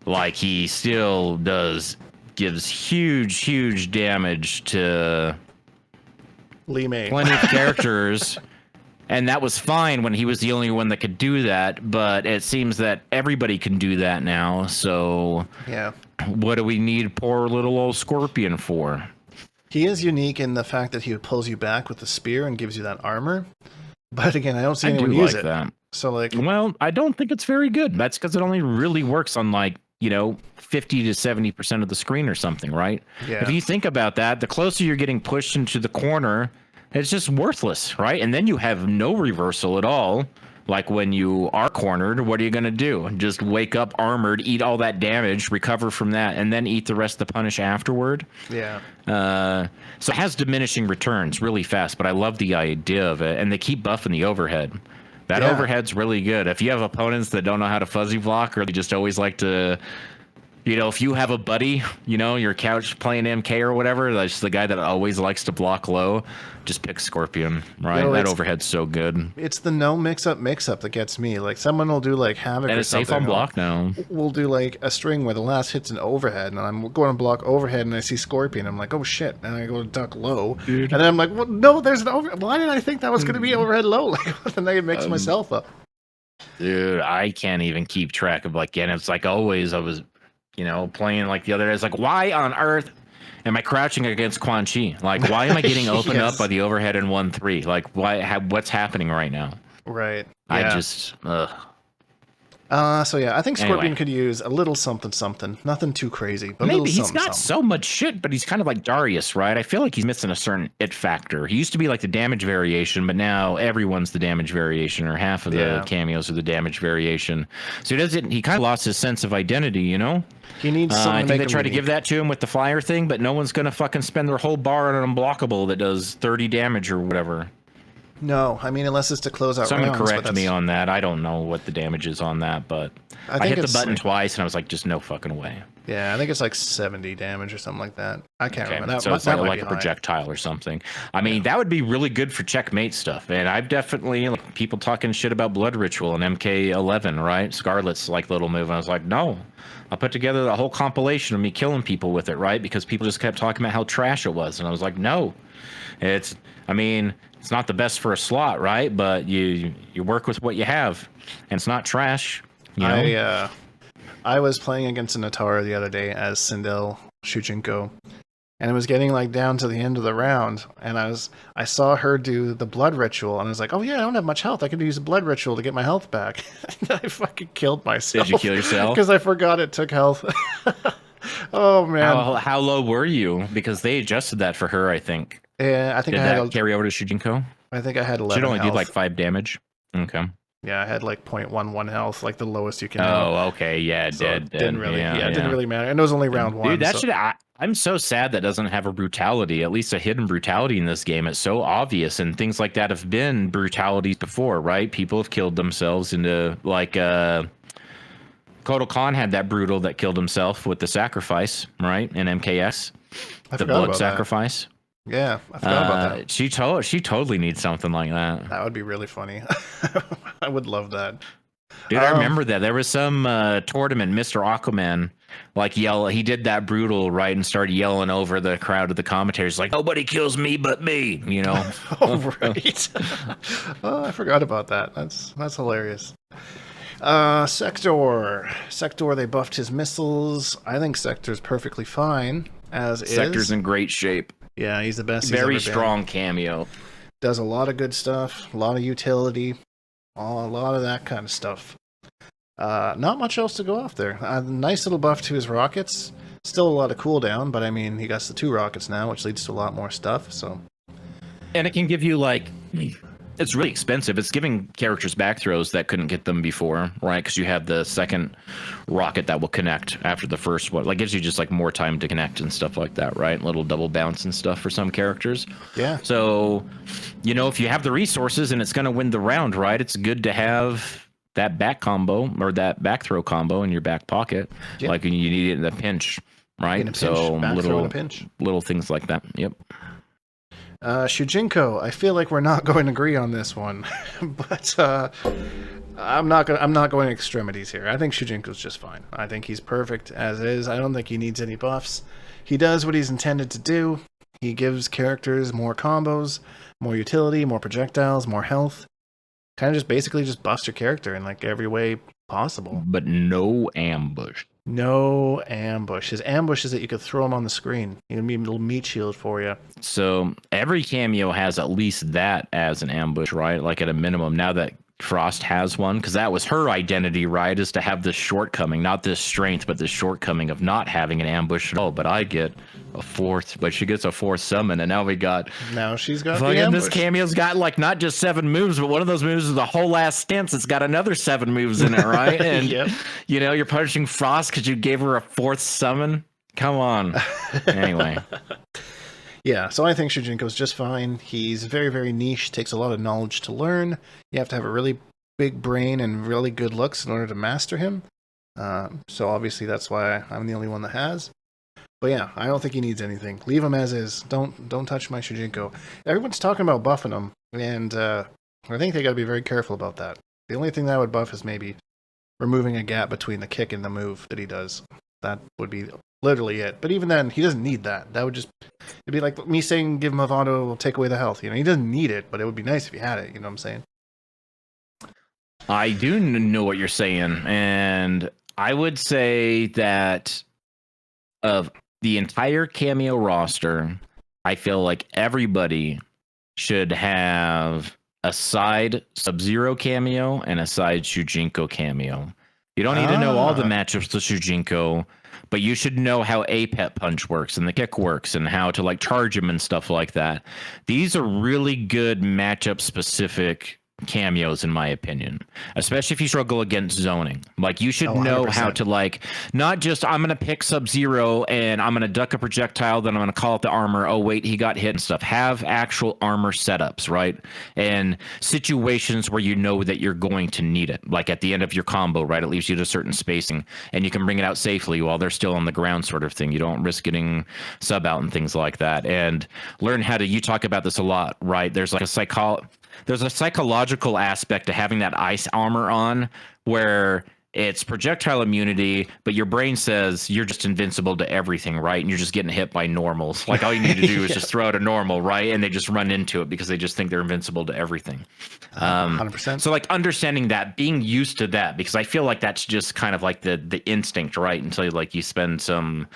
Like he still gives huge damage to Lee May, plenty of characters, and that was fine when he was the only one that could do that. But it seems that everybody can do that now. So yeah, what do we need poor little old Scorpion for? He is unique in the fact that he pulls you back with the spear and gives you that armor. But again, I don't see anyone use it. That. So like, well, I don't think it's very good. That's because it only really works on like 50 to 70% of the screen or something, right? Yeah. If you think about that, the closer you're getting pushed into the corner, It's just worthless, right? And then you have no reversal at all. Like when you are cornered, what are you going to do? Just wake up armored, eat all that damage, recover from that, and then eat the rest of the punish afterward? Yeah. So it has diminishing returns really fast, but I love the idea of it. And they keep buffing the overhead. That overhead's really good. If you have opponents that don't know how to fuzzy block, or they just always like to... You know, if you have a buddy, you know, your couch playing MK or whatever, that's the guy that always likes to block low, just pick Scorpion, right? That overhead's so good. It's the no mix-up that gets me. Like, someone will do, like, Havoc and or it's something. safe on block now. We'll do, like, a string where the last hit's an overhead, and I'm going to block overhead, and I see Scorpion. I'm like, oh, shit. And I go to duck low. Dude. And then I'm like, well, no, there's an overhead. Why did I think that was going to be overhead low? Like, and then I mix myself up. Dude, I can't even keep track of, like, and it's like always I was... You know, playing like the other day, it's like, why on earth am I crouching against Quan Chi? Like, why am I getting opened up by the overhead in 1-3? Like, what's happening right now? Right. Yeah. I just, So yeah, I think Scorpion could use a little something. Nothing too crazy, but maybe he's got so much shit, but he's kind of like Darrius, right? I feel like he's missing a certain it factor. He used to be like the damage variation, but now everyone's the damage variation, or half of the cameos are the damage variation. So he kind of lost his sense of identity, you know? He needs something I think they try to give that to him with the flyer thing, but no one's gonna fucking spend their whole bar on an unblockable that does 30 damage or whatever. No, I mean, unless it's to close out rounds. Someone correct me on that. I don't know what the damage is on that, but I hit the button twice, and I was like, just no fucking way. Yeah, I think it's like 70 damage or something like that. I can't remember. That, so it's like a projectile or something. I mean, that would be really good for checkmate stuff. And I've definitely, like, people talking shit about Blood Ritual and MK11, right? Scarlet's like little move. And I was like, no. I put together the whole compilation of me killing people with it, right? Because people just kept talking about how trash it was. And I was like, no. It's not the best for a slot, right? But you work with what you have, and it's not trash. You know? I was playing against a Motaro the other day as Sindel Shujinko, and it was getting like down to the end of the round, and I saw her do the blood ritual, and I was like, oh yeah, I don't have much health. I could use a blood ritual to get my health back. I fucking killed myself. Did you kill yourself? Because I forgot it took health. Oh man. How low were you? Because they adjusted that for her, I think. Yeah, I think Did that carry over to Shujinko? I think I had 11 She'd only health. do like 5 damage. Okay. Yeah, I had like 0.11 health, like the lowest you can. Oh, okay. Yeah, it did. It didn't really matter. And it was only round one. Dude, I'm so sad that doesn't have a brutality, at least a hidden brutality in this game. It's so obvious, and things like that have been brutalities before, right? People have killed themselves into, like, Kotal Khan had that brutal that killed himself with the sacrifice, right? In MKS. The blood sacrifice. Yeah, I forgot about that. She totally needs something like that. That would be really funny. I would love that. Dude, I remember that. There was some tournament, Mr. Aquaman, like he did that brutal, right, and started yelling over the crowd of the commentators, like, nobody kills me but me, you know? Oh, right. Oh, I forgot about that. That's hilarious. Sektor, they buffed his missiles. I think Sektor's perfectly fine, as is. Sektor's in great shape. Yeah, he's the best. Very strong cameo. Does a lot of good stuff, a lot of utility, a lot of that kind of stuff. Not much else to go off there. Nice little buff to his rockets. Still a lot of cooldown, but I mean, he got the 2 rockets now, which leads to a lot more stuff. So, and it can give you, like, it's really expensive. It's giving characters back throws that couldn't get them before, right? Because you have the second rocket that will connect after the first one. Like, gives you just like more time to connect and stuff like that, right? Little double bounce and stuff for some characters. Yeah. So, you know, if you have the resources and it's going to win the round, right? It's good to have that back combo or that back throw combo in your back pocket, like when you need it in a pinch, right? Little things like that. Yep. Shujinko, I feel like we're not going to agree on this one, but I'm not going extremities here. I think Shujinko's just fine. I think he's perfect as is. I don't think he needs any buffs. He does what he's intended to do. He gives characters more combos, more utility, more projectiles, more health. Kind of just basically just buffs your character in like every way possible. But no ambush. No ambush. His ambush is that you could throw him on the screen. He can be a little meat shield for you. So every cameo has at least that as an ambush, right? Like at a minimum. Now that Frost has one, because that was her identity, right? Is to have this shortcoming, not this strength, but this shortcoming of not having an ambush at all. But I get a fourth, but she gets a fourth summon, and now we got. Now she's got the Fucking ambush. this Cameo's got like not just 7 moves, but one of those moves is the whole last stance. It's got another 7 moves in it, right? And Yep. you know, you're punishing Frost because you gave her a 4th summon. Come on. Anyway. Yeah, so I think Shujinko's just fine. He's very, very niche, takes a lot of knowledge to learn. You have to have a really big brain and really good looks in order to master him. So obviously that's why I'm the only one that has. But yeah, I don't think he needs anything. Leave him as is. Don't touch my Shujinko. Everyone's talking about buffing him, and I think they got to be very careful about that. The only thing that I would buff is maybe removing a gap between the kick and the move that he does. That would be literally it. But even then, he doesn't need that. That would just, it'd be like me saying give him Mavado will take away the health. You know, he doesn't need it, but it would be nice if he had it. You know what I'm saying? I do know what you're saying, and I would say that of the entire Kameo roster, I feel like everybody should have a side Sub-Zero Kameo and a side Shujinko Kameo. You don't need to know all the matchups to Shujinko, but you should know how a pet punch works and the kick works and how to like charge him and stuff like that. These are really good matchup specific cameos in my opinion, especially if you struggle against zoning. Like you should know how to like not just I'm gonna pick Sub-Zero and I'm gonna duck a projectile, then I'm gonna call out the armor, oh wait he got hit and stuff. Have actual armor setups, right? And situations where you know that you're going to need it, like at the end of your combo, right? It leaves you to a certain spacing and you can bring it out safely while they're still on the ground, sort of thing. You don't risk getting sub out and things like that. And learn how to, you talk about this a lot, right? There's like there's a psychological aspect to having that ice armor on where it's projectile immunity, but your brain says you're just invincible to everything, right? And you're just getting hit by normals. Like all you need to do is just throw out a normal, right? And they just run into it because they just think they're invincible to everything. 100%. So like understanding that, being used to that, because I feel like that's just kind of like the instinct, right? Until like you spend some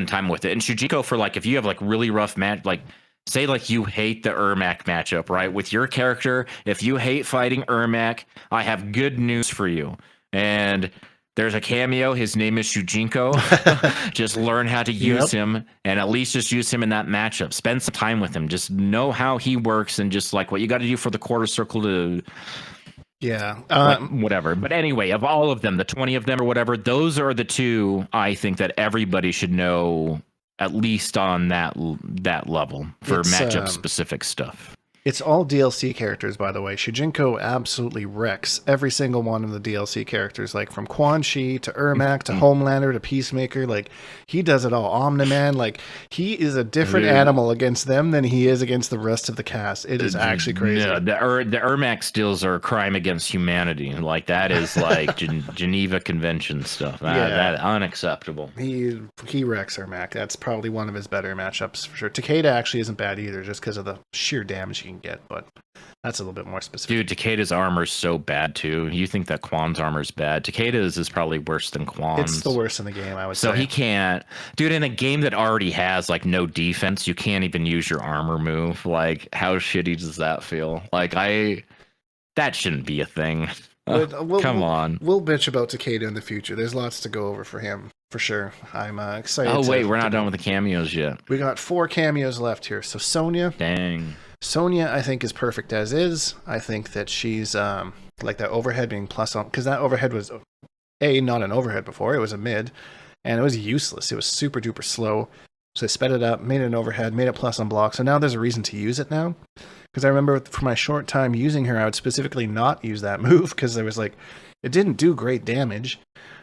time with it. And Shujinko, for like if you have like really rough match, like say like you hate the Ermac matchup, right? With your character, if you hate fighting Ermac, I have good news for you. And there's a Kameo, his name is Shujinko. Just learn how to use him and at least just use him in that matchup. Spend some time with him. Just know how he works and just like what you got to do for the quarter circle to whatever. But anyway, of all of them, the 20 of them or whatever, those are the two I think that everybody should know at least on that level for matchup specific stuff. It's all DLC characters, by the way. Shujinko absolutely wrecks every single one of the DLC characters, like from Quan Chi to Ermac to Homelander to Peacemaker. Like, he does it all. Omni-Man, like, he is a different animal against them than he is against the rest of the cast. It is actually crazy. No, the Ermac steals are a crime against humanity. Like, that is like Geneva Convention stuff. That unacceptable. He wrecks Ermac. That's probably one of his better matchups for sure. Takeda actually isn't bad either, just because of the sheer damage he can get, but that's a little bit more specific. Dude, Takeda's armor is so bad too. You think that Quan's armor is bad? Takeda's is probably worse than Quan's. It's the worst in the game, I would say. So he can't, dude. In a game that already has like no defense, you can't even use your armor move. Like, how shitty does that feel? Like, that shouldn't be a thing. Come on. We'll bitch about Takeda in the future. There's lots to go over for him, for sure. I'm excited. Oh wait, we're not done with the cameos yet. We got 4 cameos left here. So Sonya. Dang. Sonya, I think, is perfect as is. I think that she's like that overhead being plus on, because that overhead was not an overhead before, it was a mid, and it was useless. It was super duper slow. So I sped it up, made it an overhead, made it plus on block. So now there's a reason to use it now. Because I remember for my short time using her, I would specifically not use that move because there was like, it didn't do great damage.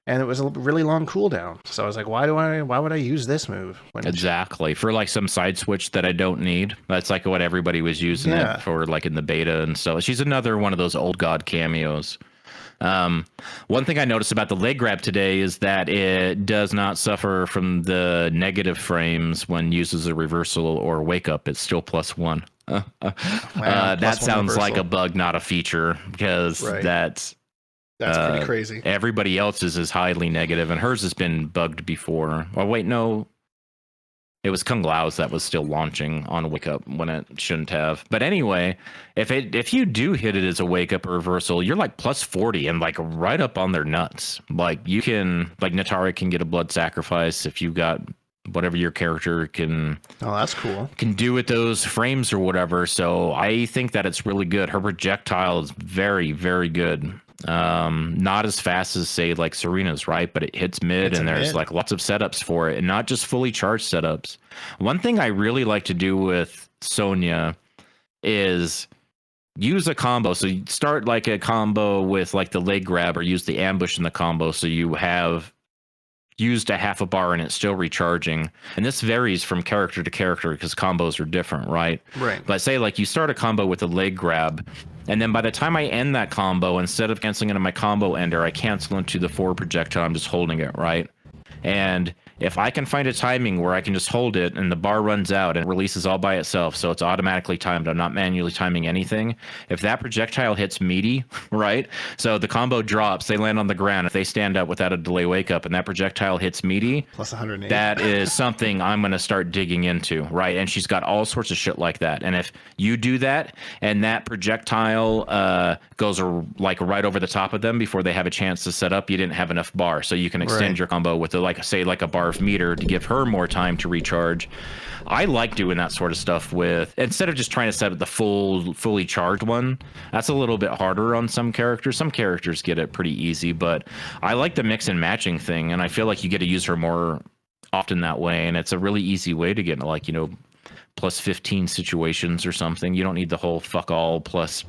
And it was a really long cooldown. So I was like, why would I use this move? Exactly. For like some side switch that I don't need. That's like what everybody was using it for, like in the beta and stuff. She's another one of those old god cameos. One thing I noticed about the leg grab today is that it does not suffer from the negative frames when uses a reversal or wake up. It's still +1. That sounds like a bug, not a feature, because that's pretty crazy. Everybody else's is highly negative, and hers has been bugged before. Oh wait, no. It was Kung Lao's that was still launching on Wake Up when it shouldn't have. But anyway, if you do hit it as a Wake Up or reversal, you're like plus 40 and like right up on their nuts. Like you can, like Natari can get a blood sacrifice if you got whatever your character can. Oh, that's cool. Can do with those frames or whatever. So I think that it's really good. Her projectile is very, very good. Not as fast as say like Sareena's, right? But it hits mid, and there's like lots of setups for it, and not just fully charged setups. One thing I really like to do with Sonya is use a combo. So you start like a combo with like the leg grab, or use the ambush in the combo, so you have used a half a bar and it's still recharging. And this varies from character to character because combos are different, right? Right. But say like you start a combo with a leg grab, and then by the time I end that combo, instead of canceling into my combo ender, I cancel into the forward projectile. I'm just holding it, right? And if I can find a timing where I can just hold it and the bar runs out and releases all by itself, so it's automatically timed, I'm not manually timing anything. If that projectile hits meaty, right? So the combo drops, they land on the ground. If they stand up without a delay wake up and that projectile hits meaty, plus 180, that is something I'm going to start digging into, right? And she's got all sorts of shit like that. And if you do that and that projectile goes like right over the top of them before they have a chance to set up, you didn't have enough bar. So you can extend your combo with like a bar of meter to give her more time to recharge. I like doing that sort of stuff with, instead of just trying to set up the fully charged one. That's a little bit harder on some characters. Some characters get it pretty easy, but I like the mix and matching thing, and I feel like you get to use her more often that way, and it's a really easy way to get like, plus 15 situations or something. You don't need the whole fuck all plus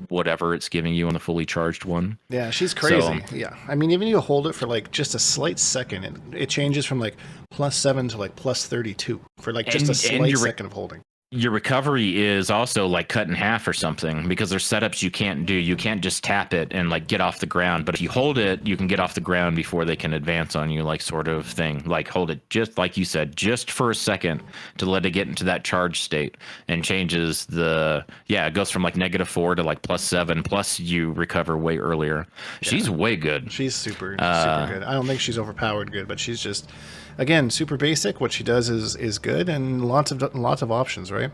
whatever it's giving you on the fully charged one. Yeah, she's crazy. Yeah, I mean, even you hold it for like just a slight second, it changes from like plus 7 to like plus 32 for like just a slight second of holding. Your recovery is also like cut in half or something, because there's setups you can't do. You can't just tap it and like get off the ground, but if you hold it, you can get off the ground before they can advance on you, like sort of thing. Like hold it just like you said, just for a second to let it get into that charge state, and changes it goes from like -4 to like +7, plus you recover way earlier. She's way good. She's super good. I don't think she's overpowered good, but she's just, again, super basic. What she does is good, and lots of options, right?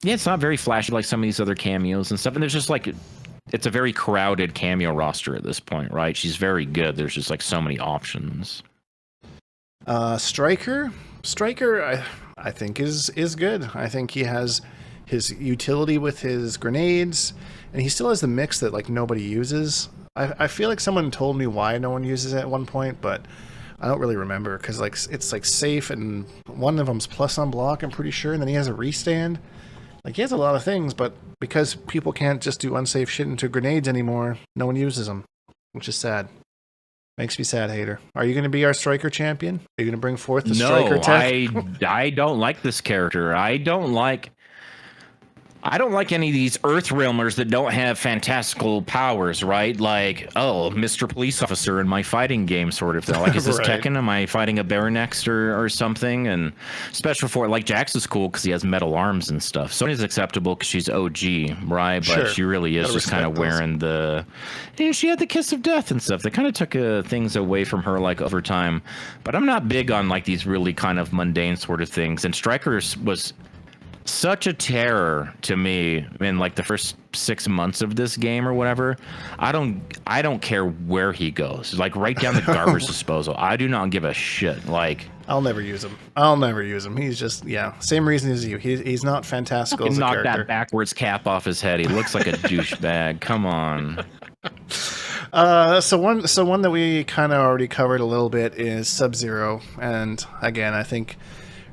Yeah, it's not very flashy like some of these other cameos and stuff. And there's just like, it's a very crowded cameo roster at this point, right? She's very good. There's just like so many options. Stryker, I think is good. I think he has his utility with his grenades, and he still has the mix that like nobody uses. I feel like someone told me why no one uses it at one point, but I don't really remember, because like it's like safe, and one of them's plus on block, I'm pretty sure, and then he has a restand. Like, he has a lot of things, but because people can't just do unsafe shit into grenades anymore, no one uses them, which is sad. Makes me sad, Hatyr. Are you going to be our Stryker champion? Are you going to bring forth the Stryker tech? I don't like this character. I don't like any of these Earth Realmers that don't have fantastical powers, right? Like, oh, Mr. Police Officer in my fighting game sort of thing. Like, is this Right. Tekken? Am I fighting a Baronex or something? And special for like Jax is cool because he has metal arms and stuff. Sonya's acceptable because she's OG, right? But Sure. she really is just kind of wearing she had the kiss of death and stuff. They kind of took things away from her like over time. But I'm not big on like these really kind of mundane sort of things. And Stryker was such a terror to me in like the first 6 months of this game or whatever. I don't care where he goes, like right down the garbage disposal. I do not give a shit. Like, I'll never use him. He's just, same reason as you. He's not fantastical as a knock character. that backwards cap off his head. He looks like a douchebag. Come on. So one that we kind of already covered a little bit is Sub-Zero, and again, I think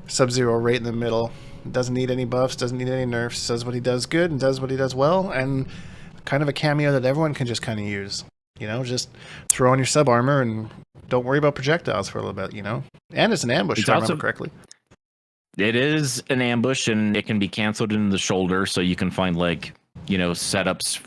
Sub-Zero right in the middle. Doesn't need any buffs, doesn't need any nerfs, does what he does good and does what he does well, and kind of a cameo that everyone can just kind of use. Just throw on your sub armor and don't worry about projectiles for a little bit, And it's an ambush, if I remember correctly. It is an ambush, and it can be canceled into the shoulder, so you can find like, setups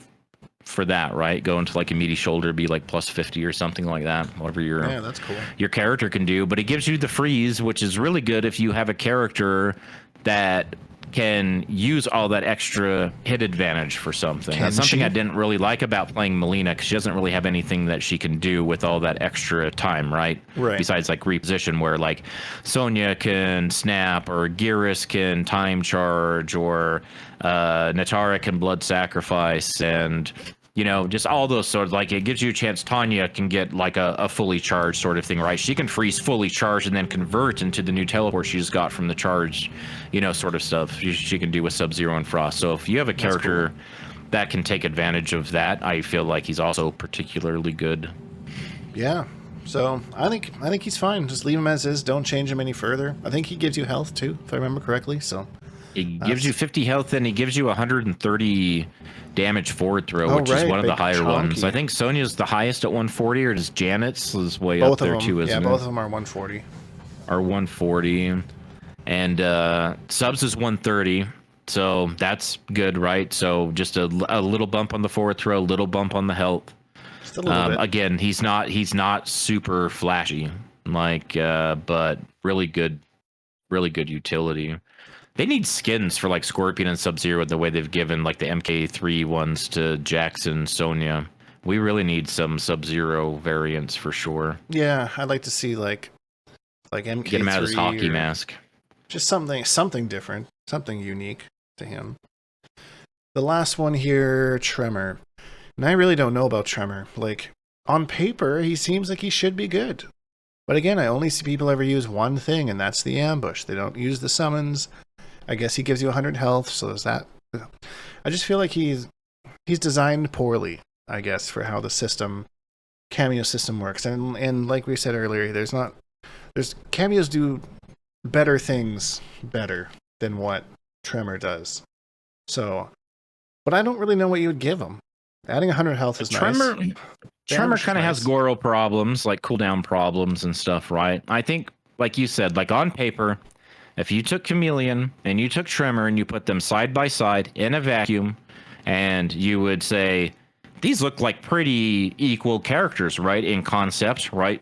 for that, right? Go into like a meaty shoulder, be like plus 50 or something like that, whatever that's cool. Your character can do. But it gives you the freeze, which is really good if you have a character that can use all that extra hit advantage for something. Can That's something she? I didn't really like about playing Melina, because she doesn't really have anything that she can do with all that extra time, right? Right. Besides like reposition, where like Sonya can snap, or Geras can time charge, or Natara can blood sacrifice, and just all those sort of, like, it gives you a chance. Tanya can get like a fully charged sort of thing, right? She can freeze fully charged and then convert into the new teleport she just got from the charge, sort of stuff she can do with Sub-Zero and Frost. So if you have a character that can take advantage of that, I feel like he's also particularly good. Yeah. So I think he's fine. Just leave him as is. Don't change him any further. I think he gives you health too, if I remember correctly. So it gives you 50 health, and he gives you 130 damage forward throw, which is one of the higher ones. I think Sonya's the highest at 140, or does Janet's is way up there too, isn't it? Yeah, both of them are 140. Are 140, and subs is 130. So that's good, right? So just a little bump on the forward throw, little bump on the health. Just a little bit. Again, he's not super flashy, like, but really good utility. They need skins for like Scorpion and Sub-Zero, the way they've given like the MK3 ones to Jackson, Sonya. We really need some Sub-Zero variants for sure. Yeah, I'd like to see like MK3. Get him out of his hockey mask. Just something different, something unique to him. The last one here, Tremor. And I really don't know about Tremor. Like, on paper, he seems like he should be good. But again, I only see people ever use one thing, and that's the ambush. They don't use the summons. I guess he gives you 100 health, so there's that. I just feel like he's designed poorly, I guess, for how the Kameo system works. And like we said earlier, there's Kameos do better things better than what Tremor does. So, but I don't really know what you would give him. Adding 100 health is nice. Tremor kind of has Goro problems, like cooldown problems and stuff, right? I think, like you said, like on paper, if you took Khameleon and you took Tremor and you put them side by side in a vacuum, and you would say, these look like pretty equal characters, right? In concept, right?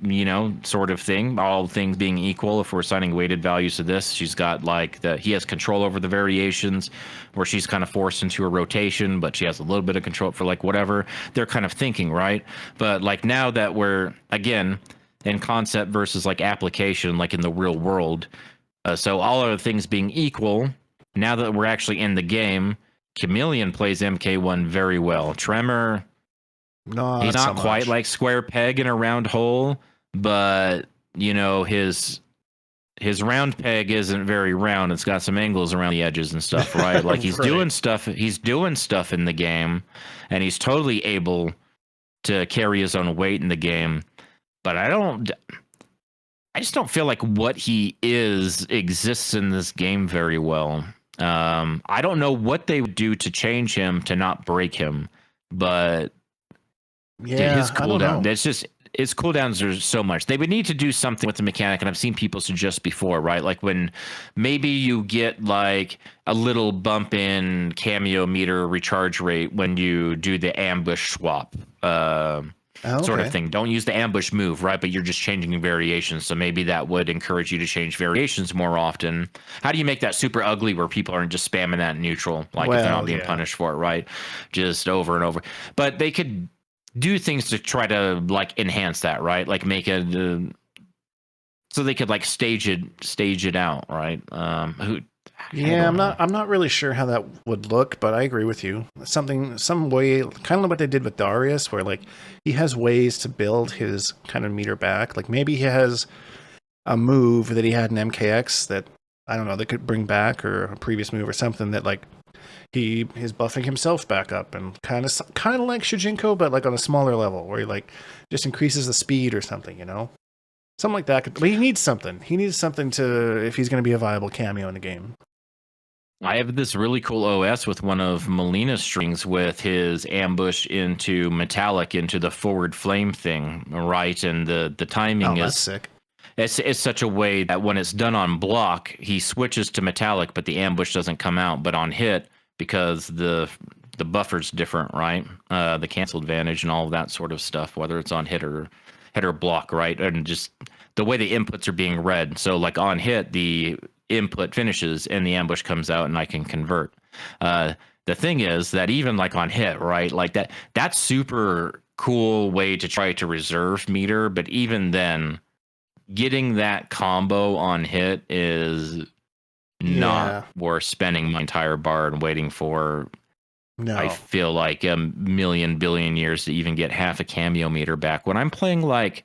Sort of thing. All things being equal, if we're assigning weighted values to this, she's got like he has control over the variations, where she's kind of forced into a rotation, but she has a little bit of control for like whatever they're kind of thinking, right? But like now that we're again in concept versus like application, like in the real world, so all other things being equal, now that we're actually in the game, Khameleon plays MK1 very well. Tremor, he's not quite like square peg in a round hole, but his round peg isn't very round. It's got some angles around the edges and stuff, right? Like he's doing stuff. He's doing stuff in the game, and he's totally able to carry his own weight in the game. But I just don't feel like what he exists in this game very well. I don't know what they would do to change him to not break him, but yeah, his cooldown, his cooldowns are so much. They would need to do something with the mechanic, and I've seen people suggest before, right? Like when maybe you get like a little bump in Kameo meter recharge rate when you do the ambush swap. Sort of thing. Don't use the ambush move, right? But you're just changing variations. So maybe that would encourage you to change variations more often. How do you make that super ugly where people aren't just spamming that in neutral, like if they're not being punished for it, right? Just over and over. But they could do things to try to like enhance that, right? Like make it so they could like stage it out, right? Yeah, I'm not really sure how that would look, but I agree with you. Some way, kind of like what they did with Darrius, where like he has ways to build his kind of meter back. Like maybe he has a move that he had in MKX that I don't know, they could bring back, or a previous move or something that like he is buffing himself back up, and kind of like Shujinko, but like on a smaller level, where he like just increases the speed or something, something like that. But he needs something. He needs something to, if he's going to be a viable Kameo in the game. I have this really cool OS with one of Melina's strings with his ambush into metallic into the forward flame thing, right? And the timing is sick. It's such a way that when it's done on block, he switches to metallic, but the ambush doesn't come out. But on hit, because the buffer's different, right? The cancel advantage and all of that sort of stuff, whether it's on hit or block, right? And just the way the inputs are being read. So like on hit, the input finishes and the ambush comes out and I can convert. The thing is that even like on hit, right? Like that's super cool way to try to reserve meter, but even then, getting that combo on hit is not worth spending my entire bar and waiting for. No. I feel like a million billion years to even get half a Kameo meter back. When I'm playing like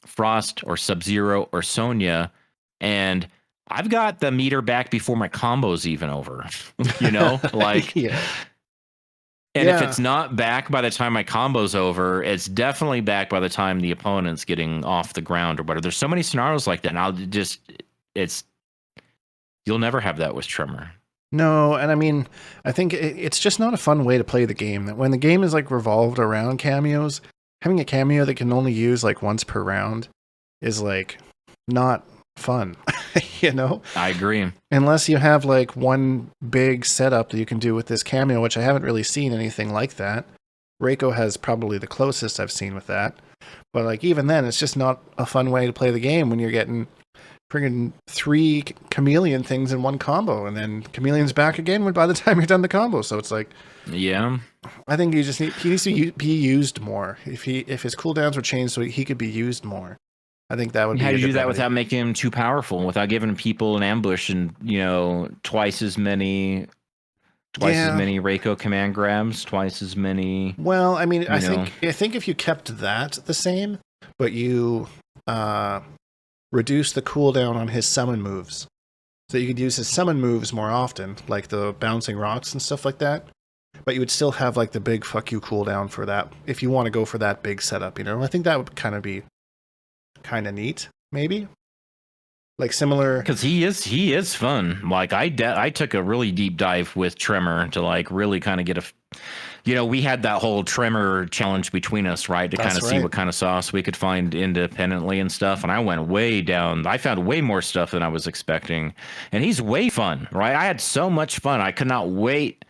Frost or Sub-Zero or Sonya, and I've got the meter back before my combo's even over, you know, like, yeah. And if it's not back by the time my combo's over, it's definitely back by the time the opponent's getting off the ground or whatever. There's so many scenarios like that. And you'll never have that with Tremor. No, and I mean, I think it's just not a fun way to play the game. That when the game is like revolved around cameos, having a cameo that can only use like once per round is like not fun, you know? I agree. Unless you have like one big setup that you can do with this cameo, which I haven't really seen anything like that. Reiko has probably the closest I've seen with that. But like even then, it's just not a fun way to play the game when you're getting friggin' 3 Khameleon things in one combo, and then Chameleon's back again by the time you're done the combo. So it's like, yeah, I think he needs to be used more. If his cooldowns were changed so he could be used more, I think that would be. How do you do that without making him too powerful, without giving people an ambush and twice as many Reiko command grabs, twice as many. Well, I mean, I think if you kept that the same, but you reduce the cooldown on his summon moves, so you could use his summon moves more often, like the bouncing rocks and stuff like that. But you would still have like the big fuck you cooldown for that if you want to go for that big setup. I think that would be kind of neat, maybe. Like similar, because he is fun. Like I took a really deep dive with Tremor to like really kind of get we had that whole Tremor challenge between us, right? To kind of see what kind of sauce we could find independently and stuff. And I went way down. I found way more stuff than I was expecting. And he's way fun, right? I had so much fun. I could not wait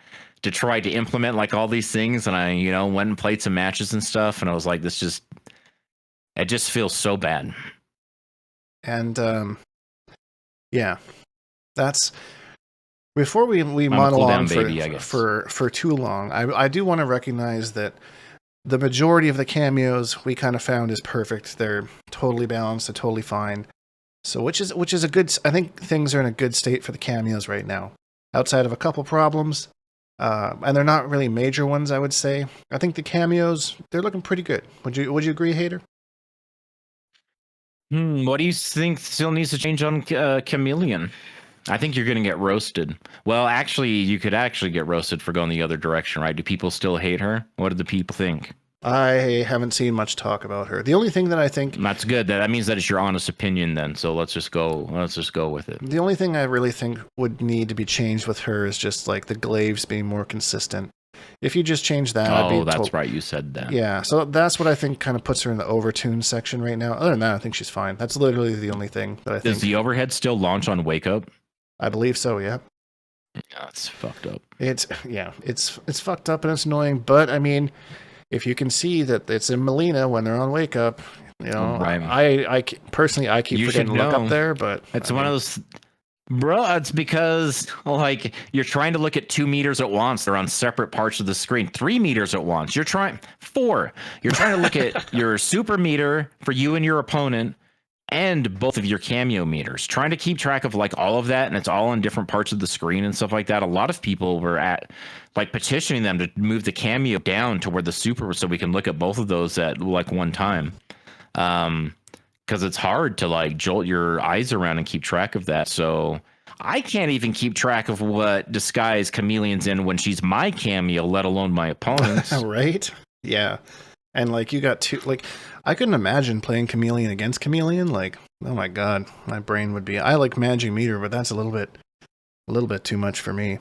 to try to implement like all these things. And I, went and played some matches and stuff. And I was like, it just feels so bad. And, yeah, that's... Before we monologue for too long, I do want to recognize that the majority of the cameos we kind of found is perfect. They're totally balanced. They're totally fine. So which is a good... I think things are in a good state for the cameos right now. Outside of a couple problems, and they're not really major ones, I would say. I think the cameos, they're looking pretty good. Would you agree, Hatyr? What do you think still needs to change on Khameleon? I think you're going to get roasted. Well, actually, you could actually get roasted for going the other direction, right? Do people still hate her? What do the people think? I haven't seen much talk about her. The only thing that I think... That's good. That means that it's your honest opinion then. So let's just go with it. The only thing I really think would need to be changed with her is just like the glaives being more consistent. If you just change that... that's right. You said that. Yeah, so that's what I think kind of puts her in the overtune section right now. Other than that, I think she's fine. That's literally the only thing that I think... Does the overhead still launch on Wake Up? I believe so, yeah. Yeah, it's fucked up. It's fucked up and it's annoying, but I mean, if you can see that it's in Melina when they're on Wake Up, right. I personally keep forgetting to look up there, but it's one of those... Bro, it's because like you're trying to look at 2 meters at once. They're on separate parts of the screen. 3 meters at once. 4. You're trying to look at your super meter for you and your opponent and both of your cameo meters. Trying to keep track of like all of that, and it's all on different parts of the screen and stuff like that. A lot of people were petitioning them to move the cameo down to where the super, so we can look at both of those at like one time. Because it's hard to like jolt your eyes around and keep track of that. So I can't even keep track of what disguise Khameleon's in when she's my cameo, let alone my opponent's. Right? Yeah. And like you got 2, like I couldn't imagine playing Khameleon against Khameleon. Like, oh my god, my brain would be... I like managing meter, but that's a little bit too much for me.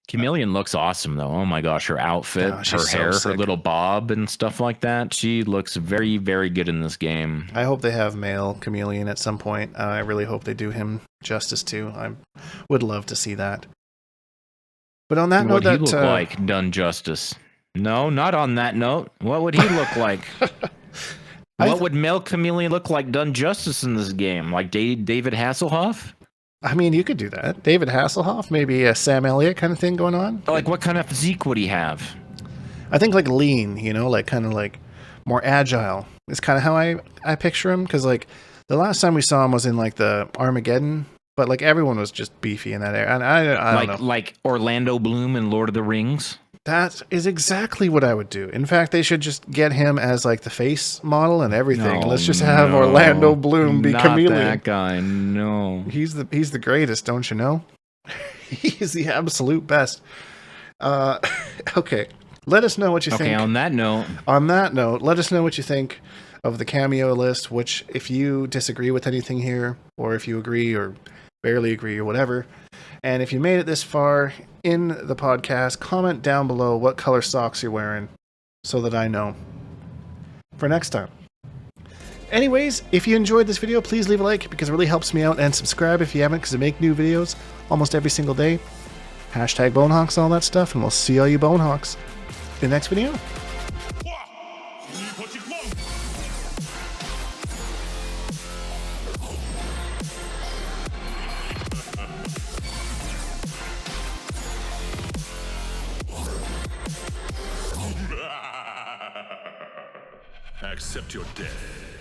Khameleon looks awesome though. Oh my gosh, her outfit, her hair, her little bob and stuff like that. She looks very, very good in this game. I hope they have male Khameleon at some point. I really hope they do him justice too. I would love to see that. But on that note, what would he look like done justice? No, not on that note. What would he look like? What would male Khameleon look like done justice in this game? Like David Hasselhoff? I mean, you could do that. David Hasselhoff, maybe a Sam Elliott kind of thing going on. Like, what kind of physique would he have? I think like lean, you know, like kind of like more agile. It's kind of how I picture him, because like the last time we saw him was in like the Armageddon, but like everyone was just beefy in that area. And I don't know. Like Orlando Bloom in Lord of the Rings. That is exactly what I would do. In fact, they should just get him as like the face model and everything. No, Let's just have Orlando Bloom be not Khameleon. That guy, no. He's the greatest, don't you know? He's the absolute best. Okay. Let us know what you think. Okay, on that note, let us know what you think of the cameo list, which if you disagree with anything here, or if you agree or barely agree or whatever. And if you made it this far in the podcast, comment down below what color socks you're wearing so that I know for next time. Anyways, if you enjoyed this video, please leave a like because it really helps me out, and subscribe if you haven't, because I make new videos almost every single day. Hashtag Bonehawks and all that stuff, and we'll see all you Bonehawks in the next video. Accept your death.